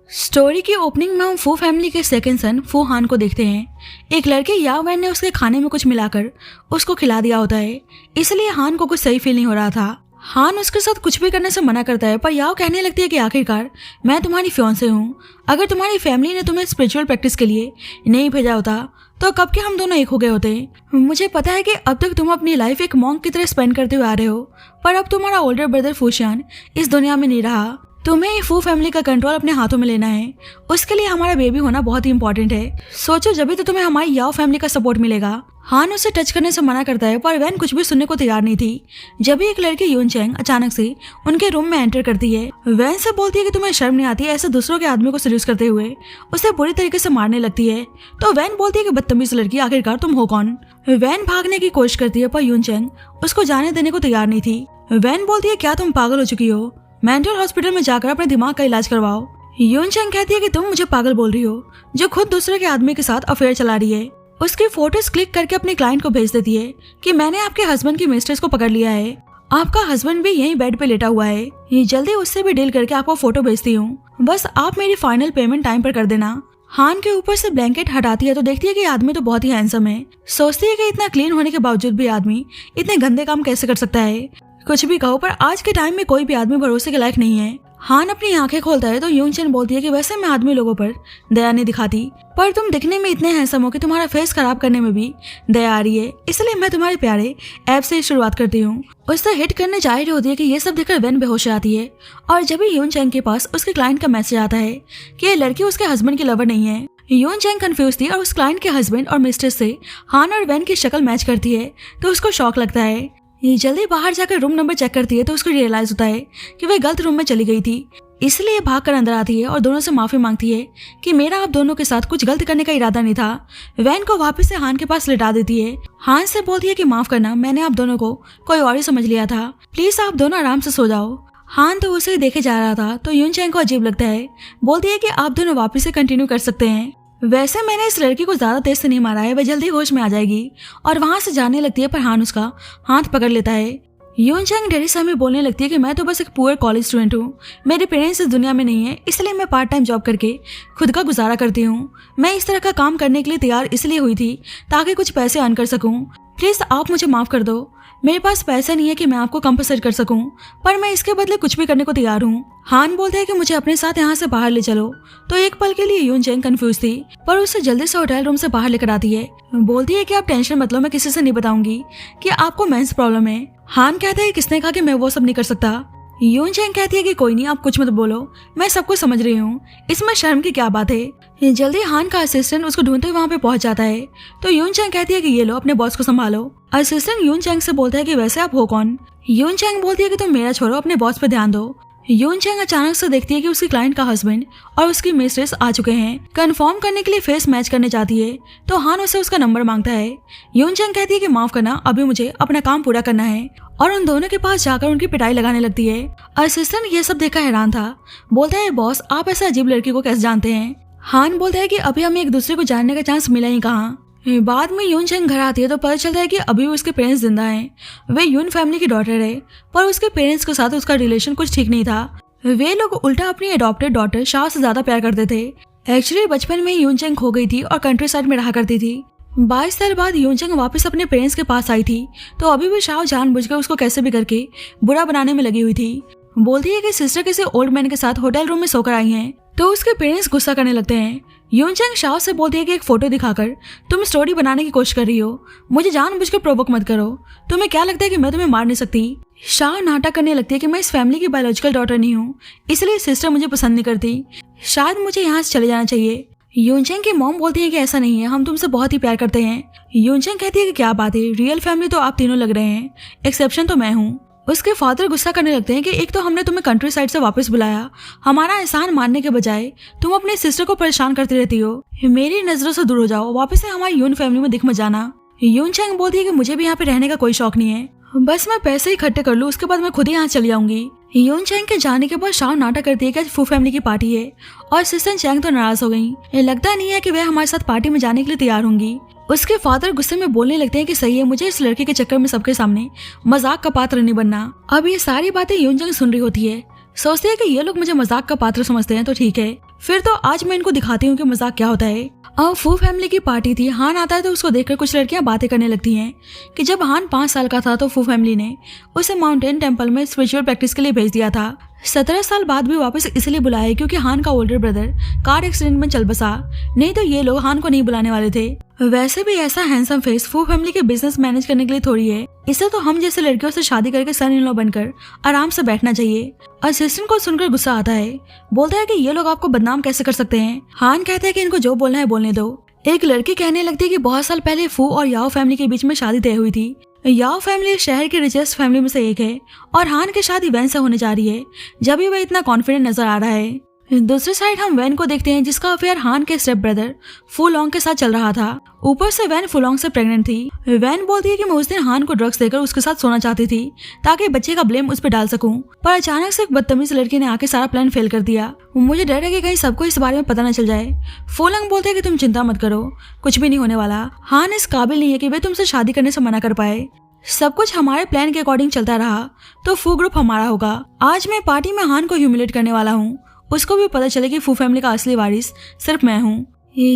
Story की opening में हम फू फैमिली के सेकंड सन फू हान को देखते हैं। एक लड़के याओ वैन ने उसके खाने में कुछ मिलाकर उसको खिला दिया होता है, इसलिए हान को कुछ सही फील नहीं हो रहा था। हान उसके साथ कुछ भी करने से मना करता है, पर याओ कहने लगती है कि आखिरकार मैं तुम्हारी फियांसे हूँ। अगर तुम्हारी फैमिली ने तुम्हें स्पिरिचुअल प्रैक्टिस के लिए नहीं भेजा होता तो कब के हम दोनों एक हो गए होते। मुझे पता है कि अब तक तुम अपनी लाइफ एक मॉन्क की तरह स्पेंड करते हुए आ रहे हो, पर अब तुम्हारा ओल्डर ब्रदर फूशियान इस दुनिया में नहीं रहा। तुम्हें फू फैमिली का कंट्रोल अपने हाथों में लेना है। उसके लिए हमारा बेबी होना बहुत ही इंपॉर्टेंट है। सोचो जब भी तो तुम्हें हमारी याओ फैमिली का सपोर्ट मिलेगा। हान उसे टच करने से मना करता है, पर वैन कुछ भी सुनने को तैयार नहीं थी। जब भी एक लड़की यून चैंग अचानक से उनके रूम में एंटर करती है, वैन से बोलती है कि तुम्हें शर्म नहीं आती ऐसे दूसरों के आदमी को सीड्यूस करते हुए उसे बुरी तरीके से मारने लगती है। तो वैन बोलती है कि बदतमीज लड़की, आखिरकार तुम हो कौन। वैन भागने की कोशिश करती है, पर यून चैंग उसको जाने देने को तैयार नहीं थी। वैन बोलती है क्या तुम पागल हो चुकी हो, मेंटल हॉस्पिटल में जाकर अपने दिमाग का इलाज करवाओ। यून चैंग कहती है कि तुम मुझे पागल बोल रही हो जो खुद दूसरे के आदमी के साथ अफेयर चला रही है। उसकी फोटोज क्लिक करके अपने क्लाइंट को भेज देती है कि मैंने आपके हस्बैंड की मिस्ट्रेस को पकड़ लिया है, आपका हस्बैंड भी यहीं बेड पे लेटा हुआ है। ये जल्दी उससे भी डील करके आपको फोटो भेजती हूँ, बस आप मेरी फाइनल पेमेंट टाइम पर कर देना। हान के ऊपर से ब्लैंकेट हटाती है तो देखती है कि आदमी तो बहुत ही हैंडसम है। सोचती है कि इतना क्लीन होने के बावजूद भी आदमी इतने गंदे काम कैसे कर सकता है। कुछ भी कहो, पर आज के टाइम में कोई भी आदमी भरोसे के लायक नहीं है। हान अपनी आंखें खोलता है तो यून चैन बोलती है कि वैसे मैं आदमी लोगों पर दया नहीं दिखाती, पर तुम दिखने में इतने हैंडसम हो कि तुम्हारा फेस खराब करने में भी दया आ रही है, इसलिए मैं तुम्हारे प्यारे ऐप से शुरुआत करती हूँ। उससे हिट करने जा रही होती है कि ये सब देखकर वैन बेहोश आती है, और जब भी यून चैंग के पास उसके क्लाइंट का मैसेज आता है कि ये लड़की उसके हस्बैंड की लवर नहीं है। यून चैंग कंफ्यूज थी और उस क्लाइंट के हस्बैंड और मिस्ट्रेस से हान और वैन की शक्ल मैच करती है तो उसको शौक लगता है। ये जल्दी बाहर जाकर रूम नंबर चेक करती है तो उसको रियलाइज होता है कि वह गलत रूम में चली गई थी, इसलिए भागकर अंदर आती है और दोनों से माफी मांगती है कि मेरा आप दोनों के साथ कुछ गलत करने का इरादा नहीं था। वैन को वापस से हान के पास लिटा देती है। हान से बोलती है कि माफ करना, मैंने आप दोनों को कोई और ही समझ लिया था, प्लीज आप दोनों आराम से सो जाओ। हान तो उसे देखे जा रहा था तो यून चैंग को अजीब लगता है। बोलती है कि आप दोनों वापस से कंटिन्यू कर सकते हैं। वैसे मैंने इस लड़की को ज्यादा तेज से नहीं मारा है, वह जल्दी होश में आ जाएगी और वहां से जाने लगती है, पर हान उसका हाथ पकड़ लेता है। यून चैंग डैडी से हमें बोलने लगती है कि मैं तो बस एक पुअर कॉलेज स्टूडेंट हूँ, मेरे पेरेंट्स इस दुनिया में नहीं है, इसलिए मैं पार्ट टाइम जॉब करके खुद का गुजारा करती हूँ। मैं इस तरह का काम करने के लिए तैयार इसलिए हुई थी ताकि कुछ पैसे अर्न कर सकूँ। प्लीज आप मुझे माफ कर दो, मेरे पास पैसा नहीं है कि मैं आपको कंपनसेट कर सकूं, पर मैं इसके बदले कुछ भी करने को तैयार हूँ। हान बोलता है कि मुझे अपने साथ यहाँ से बाहर ले चलो। तो एक पल के लिए यून चैंग कंफ्यूज थी, पर उसे जल्दी से होटल रूम से बाहर लेकर आती है। बोलती है कि आप टेंशन मत लो, मैं किसी से नहीं बताऊंगी कि आपको मेंस प्रॉब्लम है। हान कहता है किसने कहा कि मैं वो सब नहीं कर सकता। यून चैंग कहती है कि कोई नहीं, आप कुछ मत बोलो, मैं सब कुछ समझ रही हूँ, इसमें शर्म की क्या बात है। जल्दी हान का असिस्टेंट उसको ढूंढते हुए वहाँ पे पहुंच जाता है तो यून चैंग कहती है कि ये लो अपने बॉस को संभालो। असिस्टेंट यून चैंग से बोलता है कि वैसे आप हो कौन। यून चैंग बोलती है कि तुम मेरा छोड़ो, अपने बॉस पे ध्यान दो। यून चैंग अचानक से देखती है कि उसकी क्लाइंट का हस्बैंड और उसकी मिस्ट्रेस आ चुके हैं। कंफर्म करने के लिए फेस मैच करने चाहती है तो हान उसे उसका नंबर मांगता है। यून चैंग कहती है कि माफ करना, अभी मुझे अपना काम पूरा करना है, और उन दोनों के पास जाकर उनकी पिटाई लगाने लगती है। असिस्टेंट ये सब देखकर हैरान था। बोलता है बॉस, आप ऐसा अजीब लड़की को कैसे जानते हैं। हान बोलता है कि अभी हमें एक दूसरे को जानने का चांस मिला ही कहाँ। बाद में यून चैंग घर आती है तो पता चलता है कि अभी उसके पेरेंट्स जिंदा हैं। वे यून फैमिली की डॉटर है, पर उसके पेरेंट्स के साथ उसका रिलेशन कुछ ठीक नहीं था। वे लोग उल्टा अपनी अडॉप्टेड डॉटर शाह से ज्यादा प्यार करते थे। एक्चुअली बचपन में यून चैंग खो गई थी और कंट्री साइड में रहा करती थी। 22 साल बाद यून चैंग वापस अपने पेरेंट्स के पास आई थी तो अभी भी शाह जानबूझकर उसको कैसे भी करके बुरा बनाने में लगी हुई थी। बोलती है कि सिस्टर किसी ओल्ड मैन के साथ होटल रूम में सोकर आई हैं तो उसके पेरेंट्स गुस्सा करने लगते हैं। यून चैंग शाह से बोलती है कि एक फोटो दिखाकर तुम स्टोरी बनाने की कोशिश कर रही हो, मुझे जानबूझकर प्रोवोक मत करो, तुम्हें क्या लगता है कि मैं तुम्हें मार नहीं सकती। शाह नाटक करने लगती है कि मैं इस फैमिली की बायोलॉजिकल डॉटर नहीं हूँ, इसलिए सिस्टर मुझे पसंद नहीं करती, शायद मुझे यहाँ से चले जाना चाहिए। यून चैंग की मॉम बोलती है कि ऐसा नहीं है, हम तुमसे बहुत ही प्यार करते हैं। यून चैंग कहती है कि क्या बात है, रियल फैमिली तो आप तीनों लग रहे हैं, एक्सेप्शन तो मैं हूँ। उसके फादर गुस्सा करने लगते हैं कि एक तो हमने तुम्हें कंट्री साइड से वापस बुलाया, हमारा एहसान मानने के बजाय तुम अपने सिस्टर को परेशान करती रहती हो, मेरी नजरों से दूर हो जाओ, वापस से हमारी यून फैमिली में दिख मत जाना। यून चैंग बोलती है कि मुझे भी यहाँ पे रहने का कोई शौक नहीं है, बस मैं पैसे इकट्ठे कर लूँ, उसके बाद मैं खुद ही यहाँ चली जाऊंगी। यून चैंग के जाने के बाद शाह नाटक करती है कि आज फू फैमिली की पार्टी है और सिस्टर चैंग तो नाराज हो गई। लगता नहीं है कि वह हमारे साथ पार्टी में जाने के लिए तैयार होंगी। उसके फादर गुस्से में बोलने लगते हैं कि सही है, मुझे इस लड़के के चक्कर में सबके सामने मजाक का पात्र नहीं बनना। अब ये सारी बातें यून चैंग सुन रही होती है, सोचती है कि ये लोग मुझे मजाक का पात्र समझते हैं तो ठीक है। फिर तो आज मैं इनको दिखाती हूँ कि मजाक क्या होता है। अब फू फैमिली की पार्टी थी। हान आता है तो उसको देखकर कुछ लड़कियां बातें करने लगती हैं कि जब हान 5 साल का था तो फू फैमिली ने उसे माउंटेन टेम्पल में स्पिरिचुअल प्रैक्टिस के लिए भेज दिया था। 17 साल बाद भी वापस इसलिए बुलाया क्योंकि हान का ओल्डर ब्रदर कार एक्सीडेंट में चल बसा, नहीं तो ये लोग हान को नहीं बुलाने वाले थे। वैसे भी ऐसा हैंडसम फेस फू फैमिली के बिजनेस मैनेज करने के लिए थोड़ी है, इसे तो हम जैसे लड़कियों से शादी करके सन इन लॉ बनकर आराम से बैठना चाहिए। असिस्टेंट को सुनकर गुस्सा आता है, बोलता है कि ये लोग आपको बदनाम कैसे कर सकते हैं। हान कहता है कि इनको जो बोलना है बोलने दो। एक लड़की कहने लगती है कि बहुत साल पहले फू और याओ फैमिली के बीच में शादी तय हुई थी। याओ फैमिली शहर की रिचेस्ट फैमिली में से एक है और हान की शादी वैन से होने जा रही है, जब भी वह इतना कॉन्फिडेंट नजर आ रहा है। दूसरी साइड हम वैन को देखते हैं जिसका अफेयर हान के स्टेप ब्रदर फू लॉन्ग के साथ चल रहा था। ऊपर से वैन फू लॉन्ग से प्रेग्नेंट थी। वैन बोलती है कि मैं उस दिन हान को ड्रग्स देकर उसके साथ सोना चाहती थी ताकि बच्चे का ब्लेम उस पर डाल सकूं, पर अचानक से एक बदतमीज लड़की ने आके सारा प्लान फेल कर दिया। मुझे डर है कि कहीं सबको इस बारे में पता न चल जाए। फू लॉन्ग बोलते है कि तुम चिंता मत करो, कुछ भी नहीं होने वाला। हान इस काबिल नहीं है कि वे तुमसे शादी करने से मना कर पाए। सब कुछ हमारे प्लान के अकॉर्डिंग चलता रहा तो फू ग्रुप हमारा होगा। आज मैं पार्टी में हान को ह्यूमिलेट करने वाला हूँ, उसको भी पता चले कि फू फैमिली का असली वारिस सिर्फ मैं हूँ।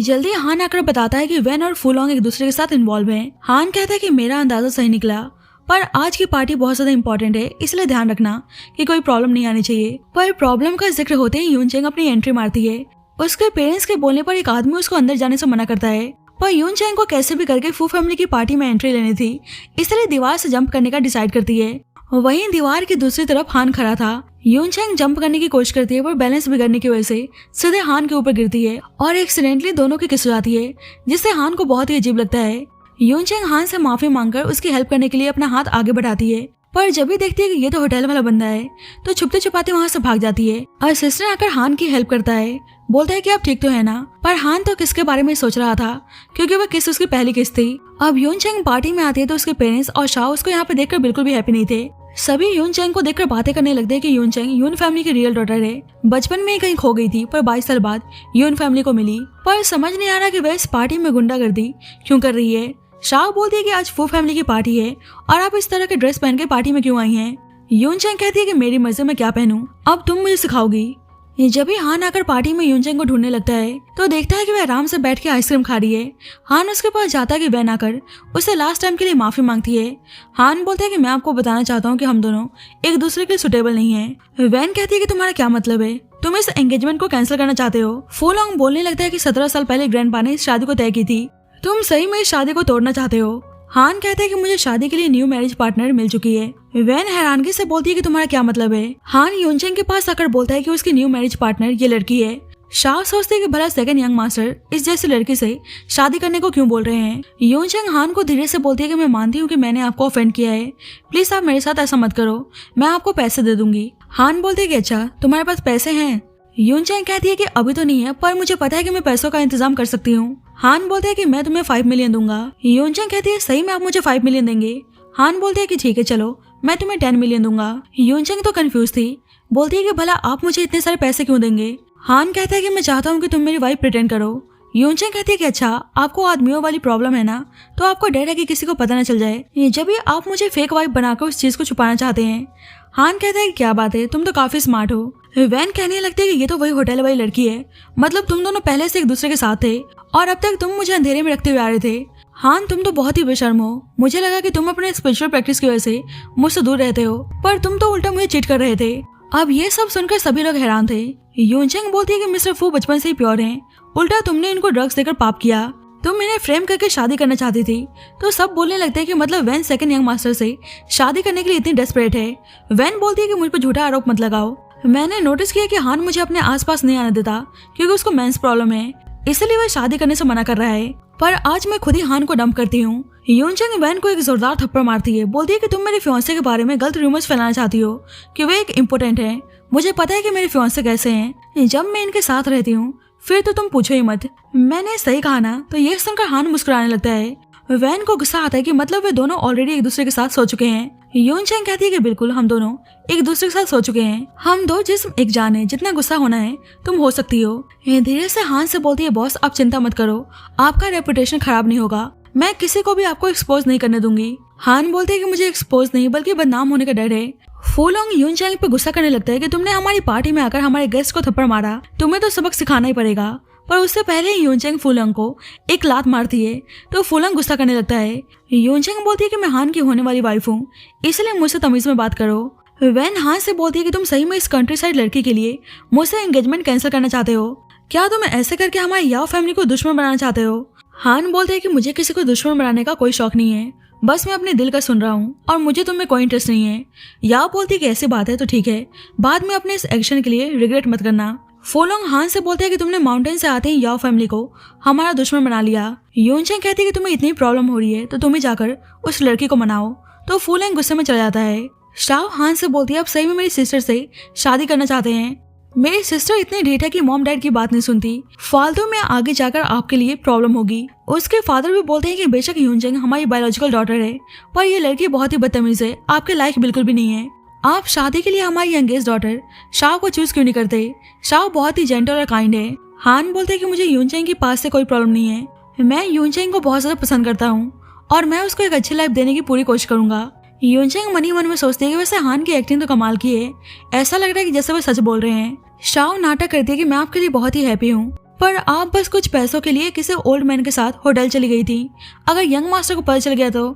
जल्दी हान आकर बताता है कि वैन और फू लॉन्ग एक दूसरे के साथ इन्वॉल्व हैं। हान कहता है कि मेरा अंदाजा सही निकला, पर आज की पार्टी बहुत ज्यादा इंपॉर्टेंट है, इसलिए ध्यान रखना कि कोई प्रॉब्लम नहीं आनी चाहिए। पर प्रॉब्लम का जिक्र होते ही यून चेंग अपनी एंट्री मारती है। उसके पेरेंट्स के बोलने पर एक आदमी उसको अंदर जाने से मना करता है, पर यून चेंग को कैसे भी करके फू फैमिली की पार्टी में एंट्री लेनी थी, इसलिए दीवार से जंप करने का डिसाइड करती है। वहीं दीवार की दूसरी तरफ हान खड़ा था। यून चेंग जंप करने की कोशिश करती है पर बैलेंस बिगड़ने की वजह से सीधे हान के ऊपर गिरती है और एक्सीडेंटली दोनों की किस हो जाती है, जिससे हान को बहुत ही अजीब लगता है। यून चेंग हान से माफी मांगकर उसकी हेल्प करने के लिए अपना हाथ आगे बढ़ाती है, पर जब भी देखती है कि ये तो होटल वाला बंदा है तो छुपते छुपाते वहाँ से भाग जाती है। और सिस्टर आकर हान की हेल्प करता है, बोलता है कि आप ठीक तो है ना। पर हान तो किस के बारे में सोच रहा था क्योंकि वह किस उसकी पहली किस थी। अब यून चेंग पार्टी में आती है तो उसके पेरेंट्स और शाओ उसको यहाँ पे देखकर बिल्कुल भी हैप्पी नहीं थे। सभी यून चेंग को देखकर बातें करने लगते हैं कि यून चेंग यून फैमिली की रियल डॉटर है, बचपन में ही कहीं खो गई थी पर 22 साल बाद यून फैमिली को मिली। पर समझ नहीं आ रहा कि वह इस पार्टी में गुंडागर्दी क्यों कर रही है। शाओ बोलती है कि आज फू फैमिली की पार्टी है और आप इस तरह के ड्रेस पहन के पार्टी में क्यों आई हैं। यून चेंग कहती है कि मेरी मर्जी में क्या पहनूं, अब तुम मुझे सिखाओगी। जब भी हान आकर पार्टी में यून चेंग को ढूंढने लगता है तो देखता है कि वह आराम से बैठ के आइसक्रीम खा रही है। हान उसके पास जाता है कि वैन आकर उससे लास्ट टाइम के लिए माफी मांगती है। हान बोलता है कि मैं आपको बताना चाहता हूँ कि हम दोनों एक दूसरे के लिए सुटेबल नहीं है। वैन कहती है कि तुम्हारा क्या मतलब है, तुम इस एंगेजमेंट को कैंसिल करना चाहते हो। फू लॉन्ग बोलने लगता है कि 17 साल पहले ग्रैंडपा ने इस शादी को तय की थी, तुम सही में इस शादी को तोड़ना चाहते हो। हान कहता है कि मुझे शादी के लिए न्यू मैरिज पार्टनर मिल चुकी है। वैन हैरानगी से बोलती है कि तुम्हारा क्या मतलब है। हान यून चेंग के पास आकर बोलता है कि उसकी न्यू मैरिज पार्टनर ये लड़की है। शाह सोचते है कि भला सेकंड यंग मास्टर इस जैसी लड़की से शादी करने को क्यों बोल रहे हैं। यून चेंग हान को धीरे से बोलती है कि मैं मानती हूँ कि मैंने आपको ऑफेंड किया है, प्लीज आप मेरे साथ ऐसा मत करो, मैं आपको पैसे दे दूंगी। हान बोलते है कि अच्छा तुम्हारे पास पैसे हैं। यून चेंग कहती है कि अभी तो नहीं है पर मुझे पता है कि मैं पैसों का इंतजाम कर सकती हूँ। हान बोलते है कि मैं तुम्हें 5 मिलियन दूंगा। यून चेंग कहती है सही में आप मुझे 5 मिलियन देंगे। हान बोलते है कि ठीक है चलो मैं तुम्हें 10 मिलियन दूंगा। यून चेंग तो कंफ्यूज थी, बोलती है कि भला आप मुझे इतने सारे पैसे क्यों देंगे। हान कहता है कि मैं चाहता हूँ कि तुम मेरी वाइफ प्रिटेंड करो। यून चेंग कहती है कि अच्छा आपको आदमियों वाली प्रॉब्लम है ना, तो आपको डर है कि किसी को पता न चल जाए, जब भी आप मुझे फेक वाइफ बनाकर उस चीज को छुपाना चाहते हैं। हान कहता है कि क्या बात है, तुम तो काफी स्मार्ट हो। वैन कहने लगती है कि ये तो वही होटल वाली लड़की है, मतलब तुम दोनों पहले से एक दूसरे के साथ थे और अब तक तुम मुझे अंधेरे में रखते हुए आ रहे थे। हान तुम तो बहुत ही बेशर्म हो, मुझे लगा कि तुम अपने स्पिरिचुअल प्रैक्टिस की वजह से मुझसे दूर रहते हो, पर तुम तो उल्टा मुझे चीट कर रहे थे। अब ये सब सुनकर सभी लोग हैरान थे। यून चेंग बोलती है कि मिस्टर फू बचपन से ही प्योर हैं, उल्टा तुमने इनको ड्रग्स देकर पाप किया, तुम इन्हें फ्रेम करके शादी करना चाहती थी। तो सब बोलने लगते हैं कि मतलब वैन सेकंड यंग मास्टर से शादी करने के लिए इतनी डेस्परेट है। वैन बोलती है कि मुझ पर झूठा आरोप मत लगाओ, मैंने नोटिस किया कि हान मुझे अपने आसपास नहीं आने देता क्योंकि उसको मेंस प्रॉब्लम है, इसलिए वह शादी करने से मना कर रहा है, पर आज मैं खुद ही हान को डंप करती हूँ। यून चेंग वैन को एक जोरदार थप्पड़ मारती है, बोलती है कि तुम मेरे फियांसे के बारे में गलत रूमर्स फैलाना चाहती हो कि वे एक इम्पोर्टेंट है। मुझे पता है कि मेरे फियांसे कैसे हैं, जब मैं इनके साथ रहती हूँ फिर तो तुम पूछो ही मत। मैंने सही कहा ना। तो ये सुनकर हान मुस्कुराने लगता है। वैन को गुस्सा आता है कि मतलब वे दोनों ऑलरेडी एक दूसरे के साथ सो चुके हैं। यून चेंग कहती है कि बिल्कुल हम दोनों एक दूसरे के साथ सो चुके हैं, हम दो जिस्म एक जान है, जितना गुस्सा होना है तुम हो सकती हो। धीरे से हान से बोलती है बॉस आप चिंता मत करो, आपका रेपुटेशन खराब नहीं होगा, मैं किसी को भी आपको एक्सपोज नहीं करने दूंगी। हान बोलते है कि मुझे एक्सपोज नहीं बल्कि बदनाम होने का डर है। फूलोंग यूनचैंग पे गुस्सा करने लगता है कि तुमने हमारी पार्टी में आकर हमारे गेस्ट को थप्पड़ मारा, तुम्हें तो सबक सिखाना ही पड़ेगा। पर उससे पहले ही यूनचैंग फूलोंग को एक लात मारती है तो फूलोंग गुस्सा करने लगता है। यूनचैंग बोलती है कि मैं हान की होने वाली वाइफ हूँ, इसलिए मुझसे तमीज में बात करो। वैन हान से बोलती है कि तुम सही में इस कंट्री साइड लड़की के लिए मुझसे एंगेजमेंट कैंसिल करना चाहते हो? क्या तुम ऐसे करके हमारी याओ फैमिली को दुश्मन बनाना चाहते हो? हान बोलते है कि मुझे किसी को दुश्मन बनाने का कोई शौक नहीं है, बस मैं अपने दिल का सुन रहा हूँ और मुझे तुम में कोई इंटरेस्ट नहीं है। याओ बोलती है कि ऐसी बात है तो ठीक है, बाद में अपने इस एक्शन के लिए रिग्रेट मत करना। फूलोंग हान से बोलते है कि तुमने माउंटेन से आते ही याओ फैमिली को हमारा दुश्मन बना लिया। यूनचैंग कहती है कि तुम्हें इतनी प्रॉब्लम हो रही है तो तुम ही जाकर उस लड़की को मनाओ। तो फूलोंग गुस्से में चला जाता है। शाओ हान से बोलती है आप सही में मेरी सिस्टर से शादी करना चाहते हैं? मेरी सिस्टर इतनी ढीठ है कि मॉम डैड की बात नहीं सुनती, फालतू में आगे जाकर आपके लिए प्रॉब्लम होगी। उसके फादर भी बोलते हैं कि बेशक यूनचैंग हमारी बायोलॉजिकल डॉटर है, पर ये लड़की बहुत ही बदतमीज है, आपके लायक बिल्कुल भी नहीं है। आप शादी के लिए हमारी यंगेस्ट डॉटर शाओ को चूज क्यों नहीं करते? शाओ बहुत ही जेंटल और काइंड है। हान बोलते हैं कि मुझे यूनचैंग के पास से कोई प्रॉब्लम नहीं है, मैं यूनचैंग को बहुत ज्यादा पसंद करता हूँ और मैं उसको एक अच्छी लाइफ देने की पूरी कोशिश करूंगा। यूनचैंग मन ही मन में सोचती है कि वैसे हान की एक्टिंग तो कमाल की है, ऐसा लग रहा है कि जैसे वो सच बोल रहे हैं। शाओ नाटक करती है कि मैं आपके लिए बहुत ही हैप्पी हूँ, पर आप बस कुछ पैसों के लिए किसी ओल्ड मैन के साथ होटल चली गई थी, अगर यंग मास्टर को पता चल गया तो?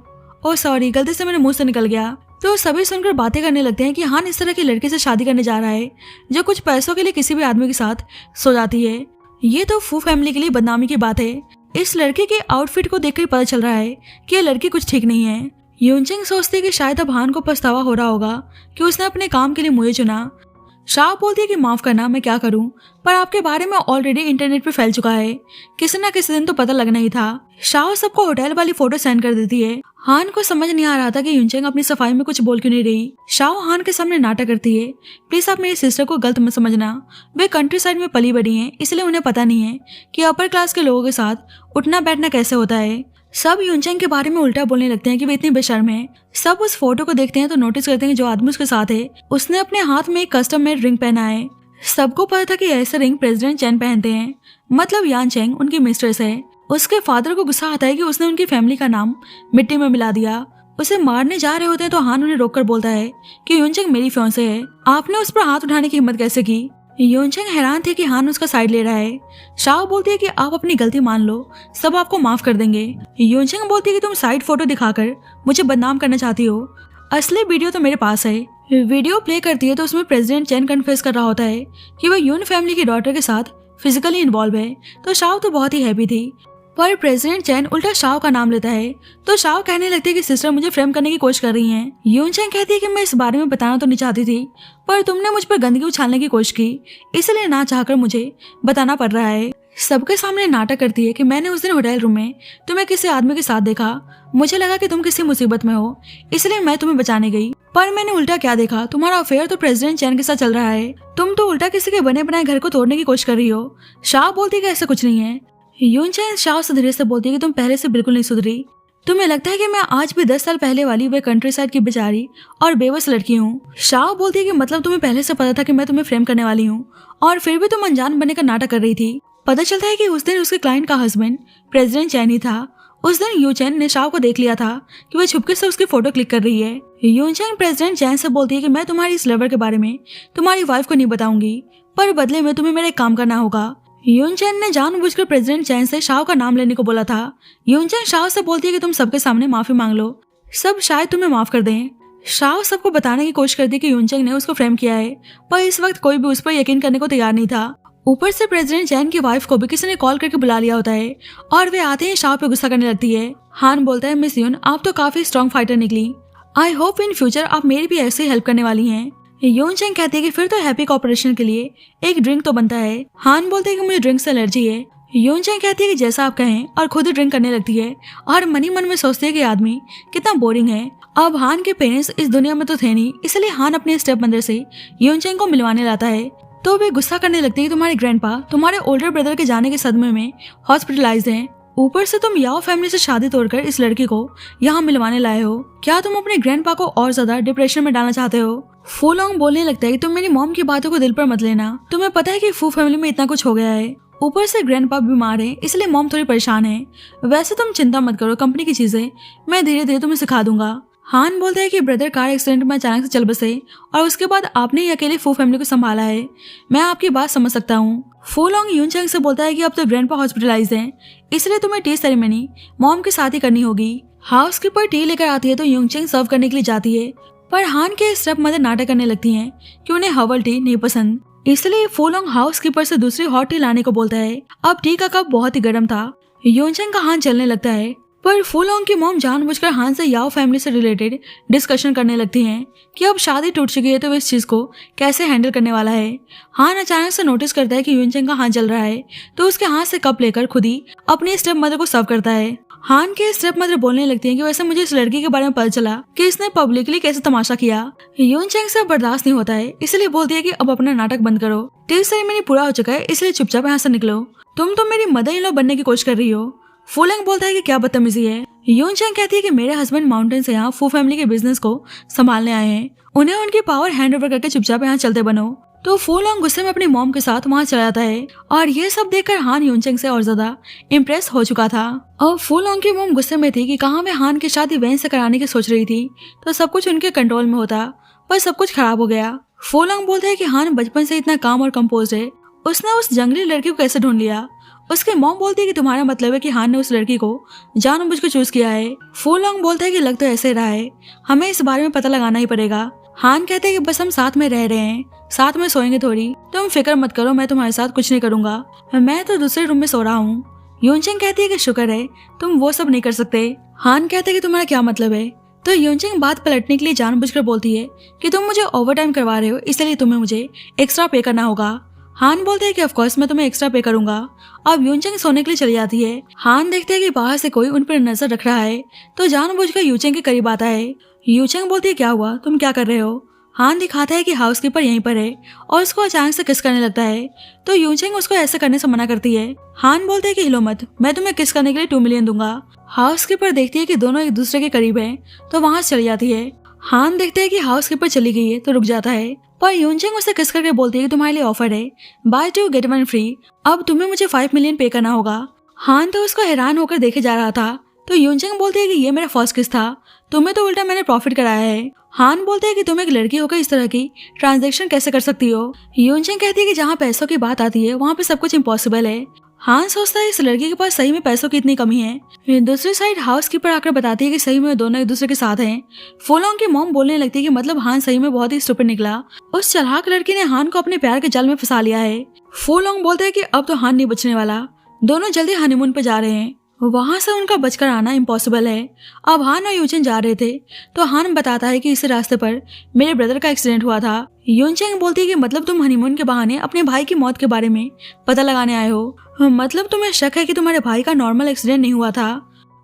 ओह सॉरी, गलती से मेरे मुंह से निकल गया। तो सभी सुनकर बातें करने लगते हैं कि हान इस तरह की लड़की से शादी करने जा रहा है जो कुछ पैसों के लिए किसी भी आदमी के साथ सो जाती है। ये तो फू फैमिली के लिए बदनामी की बात है। इस लड़के के आउटफिट को देखकर पता चल रहा है कि ये लड़की कुछ ठीक नहीं है। यूनचैंग सोचती है कि शायद अब हान को पछतावा हो रहा होगा कि उसने अपने काम के लिए मुझे चुना। शाओ बोलती है कि माफ करना, मैं क्या करूं, पर आपके बारे में ऑलरेडी इंटरनेट पे फैल चुका है, किसी न किसी दिन तो पता लगना ही था। शाओ सबको होटल वाली फोटो सेंड कर देती है। हान को समझ नहीं आ रहा था कि यूनचैंग अपनी सफाई में कुछ बोल क्यों नहीं रही। शाओ हान के सामने नाटक करती है, प्लीज आप मेरी सिस्टर को गलत मत समझना, वे कंट्री साइड में पली बड़ी हैं, इसलिए उन्हें पता नहीं है कि अपर क्लास के लोगों के साथ उठना बैठना कैसे होता है। सब यूनचैंग के बारे में उल्टा बोलने लगते हैं कि वे इतनी बेशर्म है। सब उस फोटो को देखते हैं तो नोटिस करते हैं कि जो आदमी उसके साथ है उसने अपने हाथ में एक कस्टम मेड रिंग पहना है। सबको पता था कि ऐसे रिंग प्रेसिडेंट चैन पहनते हैं, मतलब यान चैंग उनकी मिस्ट्रेस है। उसके फादर को गुस्सा आता है कि उसने उनकी फैमिली का नाम मिट्टी में मिला दिया। उसे मारने जा रहे होते हैं तो हान उन्हें रोककर बोलता है कि यूनचैंग मेरी फियांसे है, आपने उस पर हाथ उठाने की हिम्मत कैसे की? यूनचैंग हैरान थे कि हान उसका साइड ले रहा है। शाओ बोलती है कि आप अपनी गलती मान लो, सब आपको माफ कर देंगे। यूनचैंग बोलती है कि तुम साइड फोटो दिखाकर मुझे बदनाम करना चाहती हो, असली वीडियो तो मेरे पास है। वीडियो प्ले करती है तो उसमें प्रेसिडेंट चैन कन्फेस कर रहा होता है कि वह यून फैमिली की डॉटर के साथ फिजिकली इन्वॉल्व है। तो शाओ तो बहुत ही हैप्पी थी, पर प्रेसिडेंट चैन उल्टा शाओ का नाम लेता है तो शाओ कहने लगती है कि सिस्टर मुझे फ्रेम करने की कोशिश कर रही हैं। यूनचैंग कहती है कि मैं इस बारे में बताना तो नहीं चाहती थी, पर तुमने मुझ पर गंदगी उछालने की कोशिश की, इसलिए ना चाहकर मुझे बताना पड़ रहा है। सबके सामने नाटक करती है कि मैंने उस दिन होटल रूम में तुम्हें किसी आदमी के साथ देखा, मुझे लगा कि तुम किसी मुसीबत में हो, इसलिए मैं तुम्हें बचाने गई, पर मैंने उल्टा क्या देखा, तुम्हारा अफेयर तो प्रेसिडेंट चैन के साथ चल रहा है, तुम तो उल्टा किसी के बने बनाए घर को तोड़ने की कोशिश कर रही हो। शाओ बोलती है कि ऐसा कुछ नहीं है। यूनचैंग शाओ से धीरे से बोलती है कि तुम पहले से बिल्कुल नहीं सुधरी, तुम्हें लगता है कि मैं आज भी 10 साल पहले वाली वे कंट्री साइड की बेचारी और बेबस लड़की हूँ। शाओ बोलती है कि मतलब तुम्हें पहले से पता था कि मैं तुम्हें फ्रेम करने वाली हूँ और फिर भी तुम अनजान बनने का नाटक कर रही थी। पता चलता है कि उस दिन उसके क्लाइंट का हस्बैंड प्रेसिडेंट चैन ही था। उस दिन यूचैन ने शाओ को देख लिया था कि वह छुपके से उसकी फोटो क्लिक कर रही है। यूचैन प्रेसिडेंट चैन से बोलती है कि मैं तुम्हारी इस लवर के बारे में तुम्हारी वाइफ को नहीं बताऊंगी, पर बदले में तुम्हें मेरा एक काम करना होगा। यूनचैन ने जानबूझकर प्रेसिडेंट चैन से शाओ का नाम लेने को बोला था। यूनचैन शाओ से बोलती है कि तुम सबके सामने माफी मांग लो, सब शायद तुम्हें माफ कर दें। शाओ सबको बताने की कोशिश करती है कि यूनचैन ने उसको फ्रेम किया है, पर इस वक्त कोई भी उस पर यकीन करने को तैयार नहीं था। ऊपर से प्रेसिडेंट चैन की वाइफ को भी किसी ने कॉल करके बुला लिया होता है और वे आते ही शाओ पे गुस्सा करने लगती है। हान बोलता है मिस यून, आप तो काफी स्ट्रॉन्ग फाइटर निकली, आई होप इन फ्यूचर आप मेरी भी ऐसे ही हेल्प करने वाली हैं। यूनचैंग कहती है कि फिर तो हैप्पी कॉपरेशन के लिए एक ड्रिंक तो बनता है। हान बोलते हैं कि मुझे ड्रिंक से एलर्जी है। यूनचैंग कहती है कि जैसा आप कहें और खुद ही ड्रिंक करने लगती है और मन ही मन में सोचती है कि आदमी कितना बोरिंग है। अब हान के पेरेंट्स इस दुनिया में तो थे नहीं, इसलिए हान अपने स्टेप मदर से यूनचैंग को मिलवाने लाता है तो वे गुस्सा करने लगते हैं कि तुम्हारे ग्रैंडपा तुम्हारे ओल्डर ब्रदर के जाने के सदमे में हॉस्पिटलाइज्ड हैं, ऊपर से तुम याओ फैमिली से शादी तोड़कर इस लड़की को यहाँ मिलवाने लाए हो, क्या तुम अपने ग्रैंडपा को और ज्यादा डिप्रेशन में डालना चाहते हो? फूलोंग बोलने लगता है कि तुम मेरी मॉम की बातों को दिल पर मत लेना, तुम्हें पता है कि फू फैमिली में इतना कुछ हो गया है, ऊपर से ग्रैंडपा बीमार है इसलिए मॉम थोड़ी परेशान है, वैसे तुम चिंता मत करो, कंपनी की चीजें मैं धीरे धीरे तुम्हें सिखा दूंगा। हान बोलता है कि ब्रदर कार एक्सीडेंट में अचानक से चल बसे और उसके बाद आपने ही अकेले फू फैमिली को संभाला है। मैं आपकी बात समझ सकता हूँ। फू लॉन्ग यूनचैंग से बोलता है कि अब तो ग्रैंडपा हॉस्पिटलाइज्ड हैं, इसलिए तुम्हें टी सेरेमनी मॉम के साथ ही करनी होगी। हाउसकीपर टी लेकर आती है तो यूनचैंग सर्व करने के लिए जाती है, पर हान के स्टेप मदर नाटक करने लगती हैं कि उन्हें हर्बल टी नहीं पसंद, इसलिए फू लॉन्ग हाउसकीपर से दूसरी हॉट टी लाने को बोलता है। अब टी का कप बहुत ही गर्म था। यूनचैंग का हाथ जलने लगता है, पर फू लॉन्ग की मॉम जानबूझकर हान से याओ फैमिली से रिलेटेड डिस्कशन करने लगती हैं कि अब शादी टूट चुकी है तो इस चीज को कैसे हैंडल करने वाला है। हान अचानक से नोटिस करता है कि यूनचैंग का हाथ जल रहा है, तो उसके हाथ से कप लेकर खुद ही अपनी स्टेप मदर को सर्व करता है। हान के स्टेप मदर बोलने लगती हैं कि वैसे मुझे इस लड़की के बारे में पता चला कि इसने पब्लिकली कैसे तमाशा किया। यूनचैंग से बर्दाश्त नहीं होता है, इसलिए बोलती है कि अब अपना नाटक बंद करो, टी सेरेमनी पूरा हो चुका है, इसलिए चुपचाप यहाँ से निकलो। तुम तो मेरी मदर इन लॉ बनने की कोशिश कर रही हो। फू लॉन्ग बोलता है कि क्या बदतमीजी है। यूनचैंग कहती है कि मेरे हस्बैंड माउंटेन से यहाँ फू फैमिली के बिजनेस को संभालने आए हैं, उन्हें उनकी पावर हैंड ओवर करके चुपचाप यहाँ चलते बनो। तो फू लॉन्ग गुस्से में अपनी मॉम के साथ वहाँ चला जाता है और ये सब देखकर हान यूनचैंग से और ज्यादा इम्प्रेस हो चुका था। और फू लॉन्ग की मॉम गुस्से में थी कि कहाँ वे हान की शादी वैन से कराने की सोच रही थी तो सब कुछ उनके कंट्रोल में होता, पर सब कुछ खराब हो गया। फू लॉन्ग बोलता है कि हान बचपन से इतना काम और कंपोज है, उसने उस जंगली लड़की को कैसे ढूंढ लिया। उसके मॉम बोलती है कि तुम्हारा मतलब है कि हान ने उस लड़की को जानबूझकर चूज किया है। फू लॉन्ग बोलता है कि लग तो ऐसे रहा है, हमें इस बारे में पता लगाना ही पड़ेगा। हान कहते हैं कि बस हम साथ में रह रहे हैं, साथ में सोएंगे थोड़ी, तुम फिक्र मत करो, मैं तुम्हारे साथ कुछ नहीं करूंगा, मैं तो दूसरे रूम में सो रहा हूँ। यूनचैंग कहती है कि शुक्र है तुम वो सब नहीं कर सकते। हान कहते हैं कि तुम्हारा क्या मतलब है। तो यूनचैंग बात पलटने के लिए जानबूझकर बोलती है कि तुम मुझे ओवर टाइम करवा रहे हो, इसलिए तुम्हें मुझे एक्स्ट्रा पे करना होगा। हान बोलते हैं कि ऑफ कोर्स मैं तुम्हें एक्स्ट्रा पे करूंगा। अब यूनचैंग सोने के लिए चली जाती है। हान देखते हैं कि बाहर से कोई उन पर नजर रख रहा है, तो जानबूझकर यूनचैंग के करीब आता है। यूनचैंग बोलती है क्या हुआ, तुम क्या कर रहे हो। हान दिखाता है कि हाउसकीपर यहीं पर है और उसको अचानक से किस करने लगता है, तो यूनचैंग उसको ऐसे करने से मना करती है। हान बोलते है कि हिलो मत, मैं तुम्हें किस करने के लिए 2 मिलियन दूंगा। हाउसकीपर देखती है कि दोनों एक दूसरे के करीब हैं, तो वहां चली जाती है। हान देखते है कि हाउसकीपर चली गई है तो रुक जाता है, पर यूनचैंग उसे किस करके बोलती है कि तुम्हारे लिए ऑफर है, बाय 2 गेट 1 फ्री, अब तुम्हें मुझे 5 मिलियन पे करना होगा। हान तो उसको हैरान होकर देखे जा रहा था, तो यूनचैंग बोलती है कि ये मेरा फर्स्ट किस था, तुम्हें तो उल्टा मैंने प्रॉफिट कराया है। हान बोलते हैं कि तुम एक लड़की होकर इस तरह की ट्रांजैक्शन कैसे कर सकती हो। यूनचैंग कहती है कि जहाँ पैसों की बात आती है वहाँ पे सब कुछ इम्पॉसिबल है। हान सोचता है इस लड़की के पास सही में पैसों की इतनी कमी है। दूसरी साइड हाउसकीपर आकर बताती है कि सही में दोनों एक दूसरे के साथ हैं। फू लॉन्ग की मॉम बोलने लगती है कि मतलब हान सही में बहुत ही स्टूपिड निकला, उस चालाक लड़की ने हान को अपने प्यार के जाल में फंसा लिया है। फू लॉन्ग बोलते हैं कि अब तो हान नहीं बचने वाला, दोनों जल्दी हनीमून पे जा रहे हैं, वहां से उनका बचकर आना इम्पॉसिबल है। अब हान और यूनचैंग जा रहे थे तो हान बताता है कि इस रास्ते पर मेरे ब्रदर का एक्सीडेंट हुआ था। यूनचैंग बोलती है कि मतलब तुम हनीमून के बहाने अपने भाई की मौत के बारे में पता लगाने आए हो, मतलब तुम्हें शक है कि तुम्हारे भाई का नॉर्मल एक्सीडेंट नहीं हुआ था।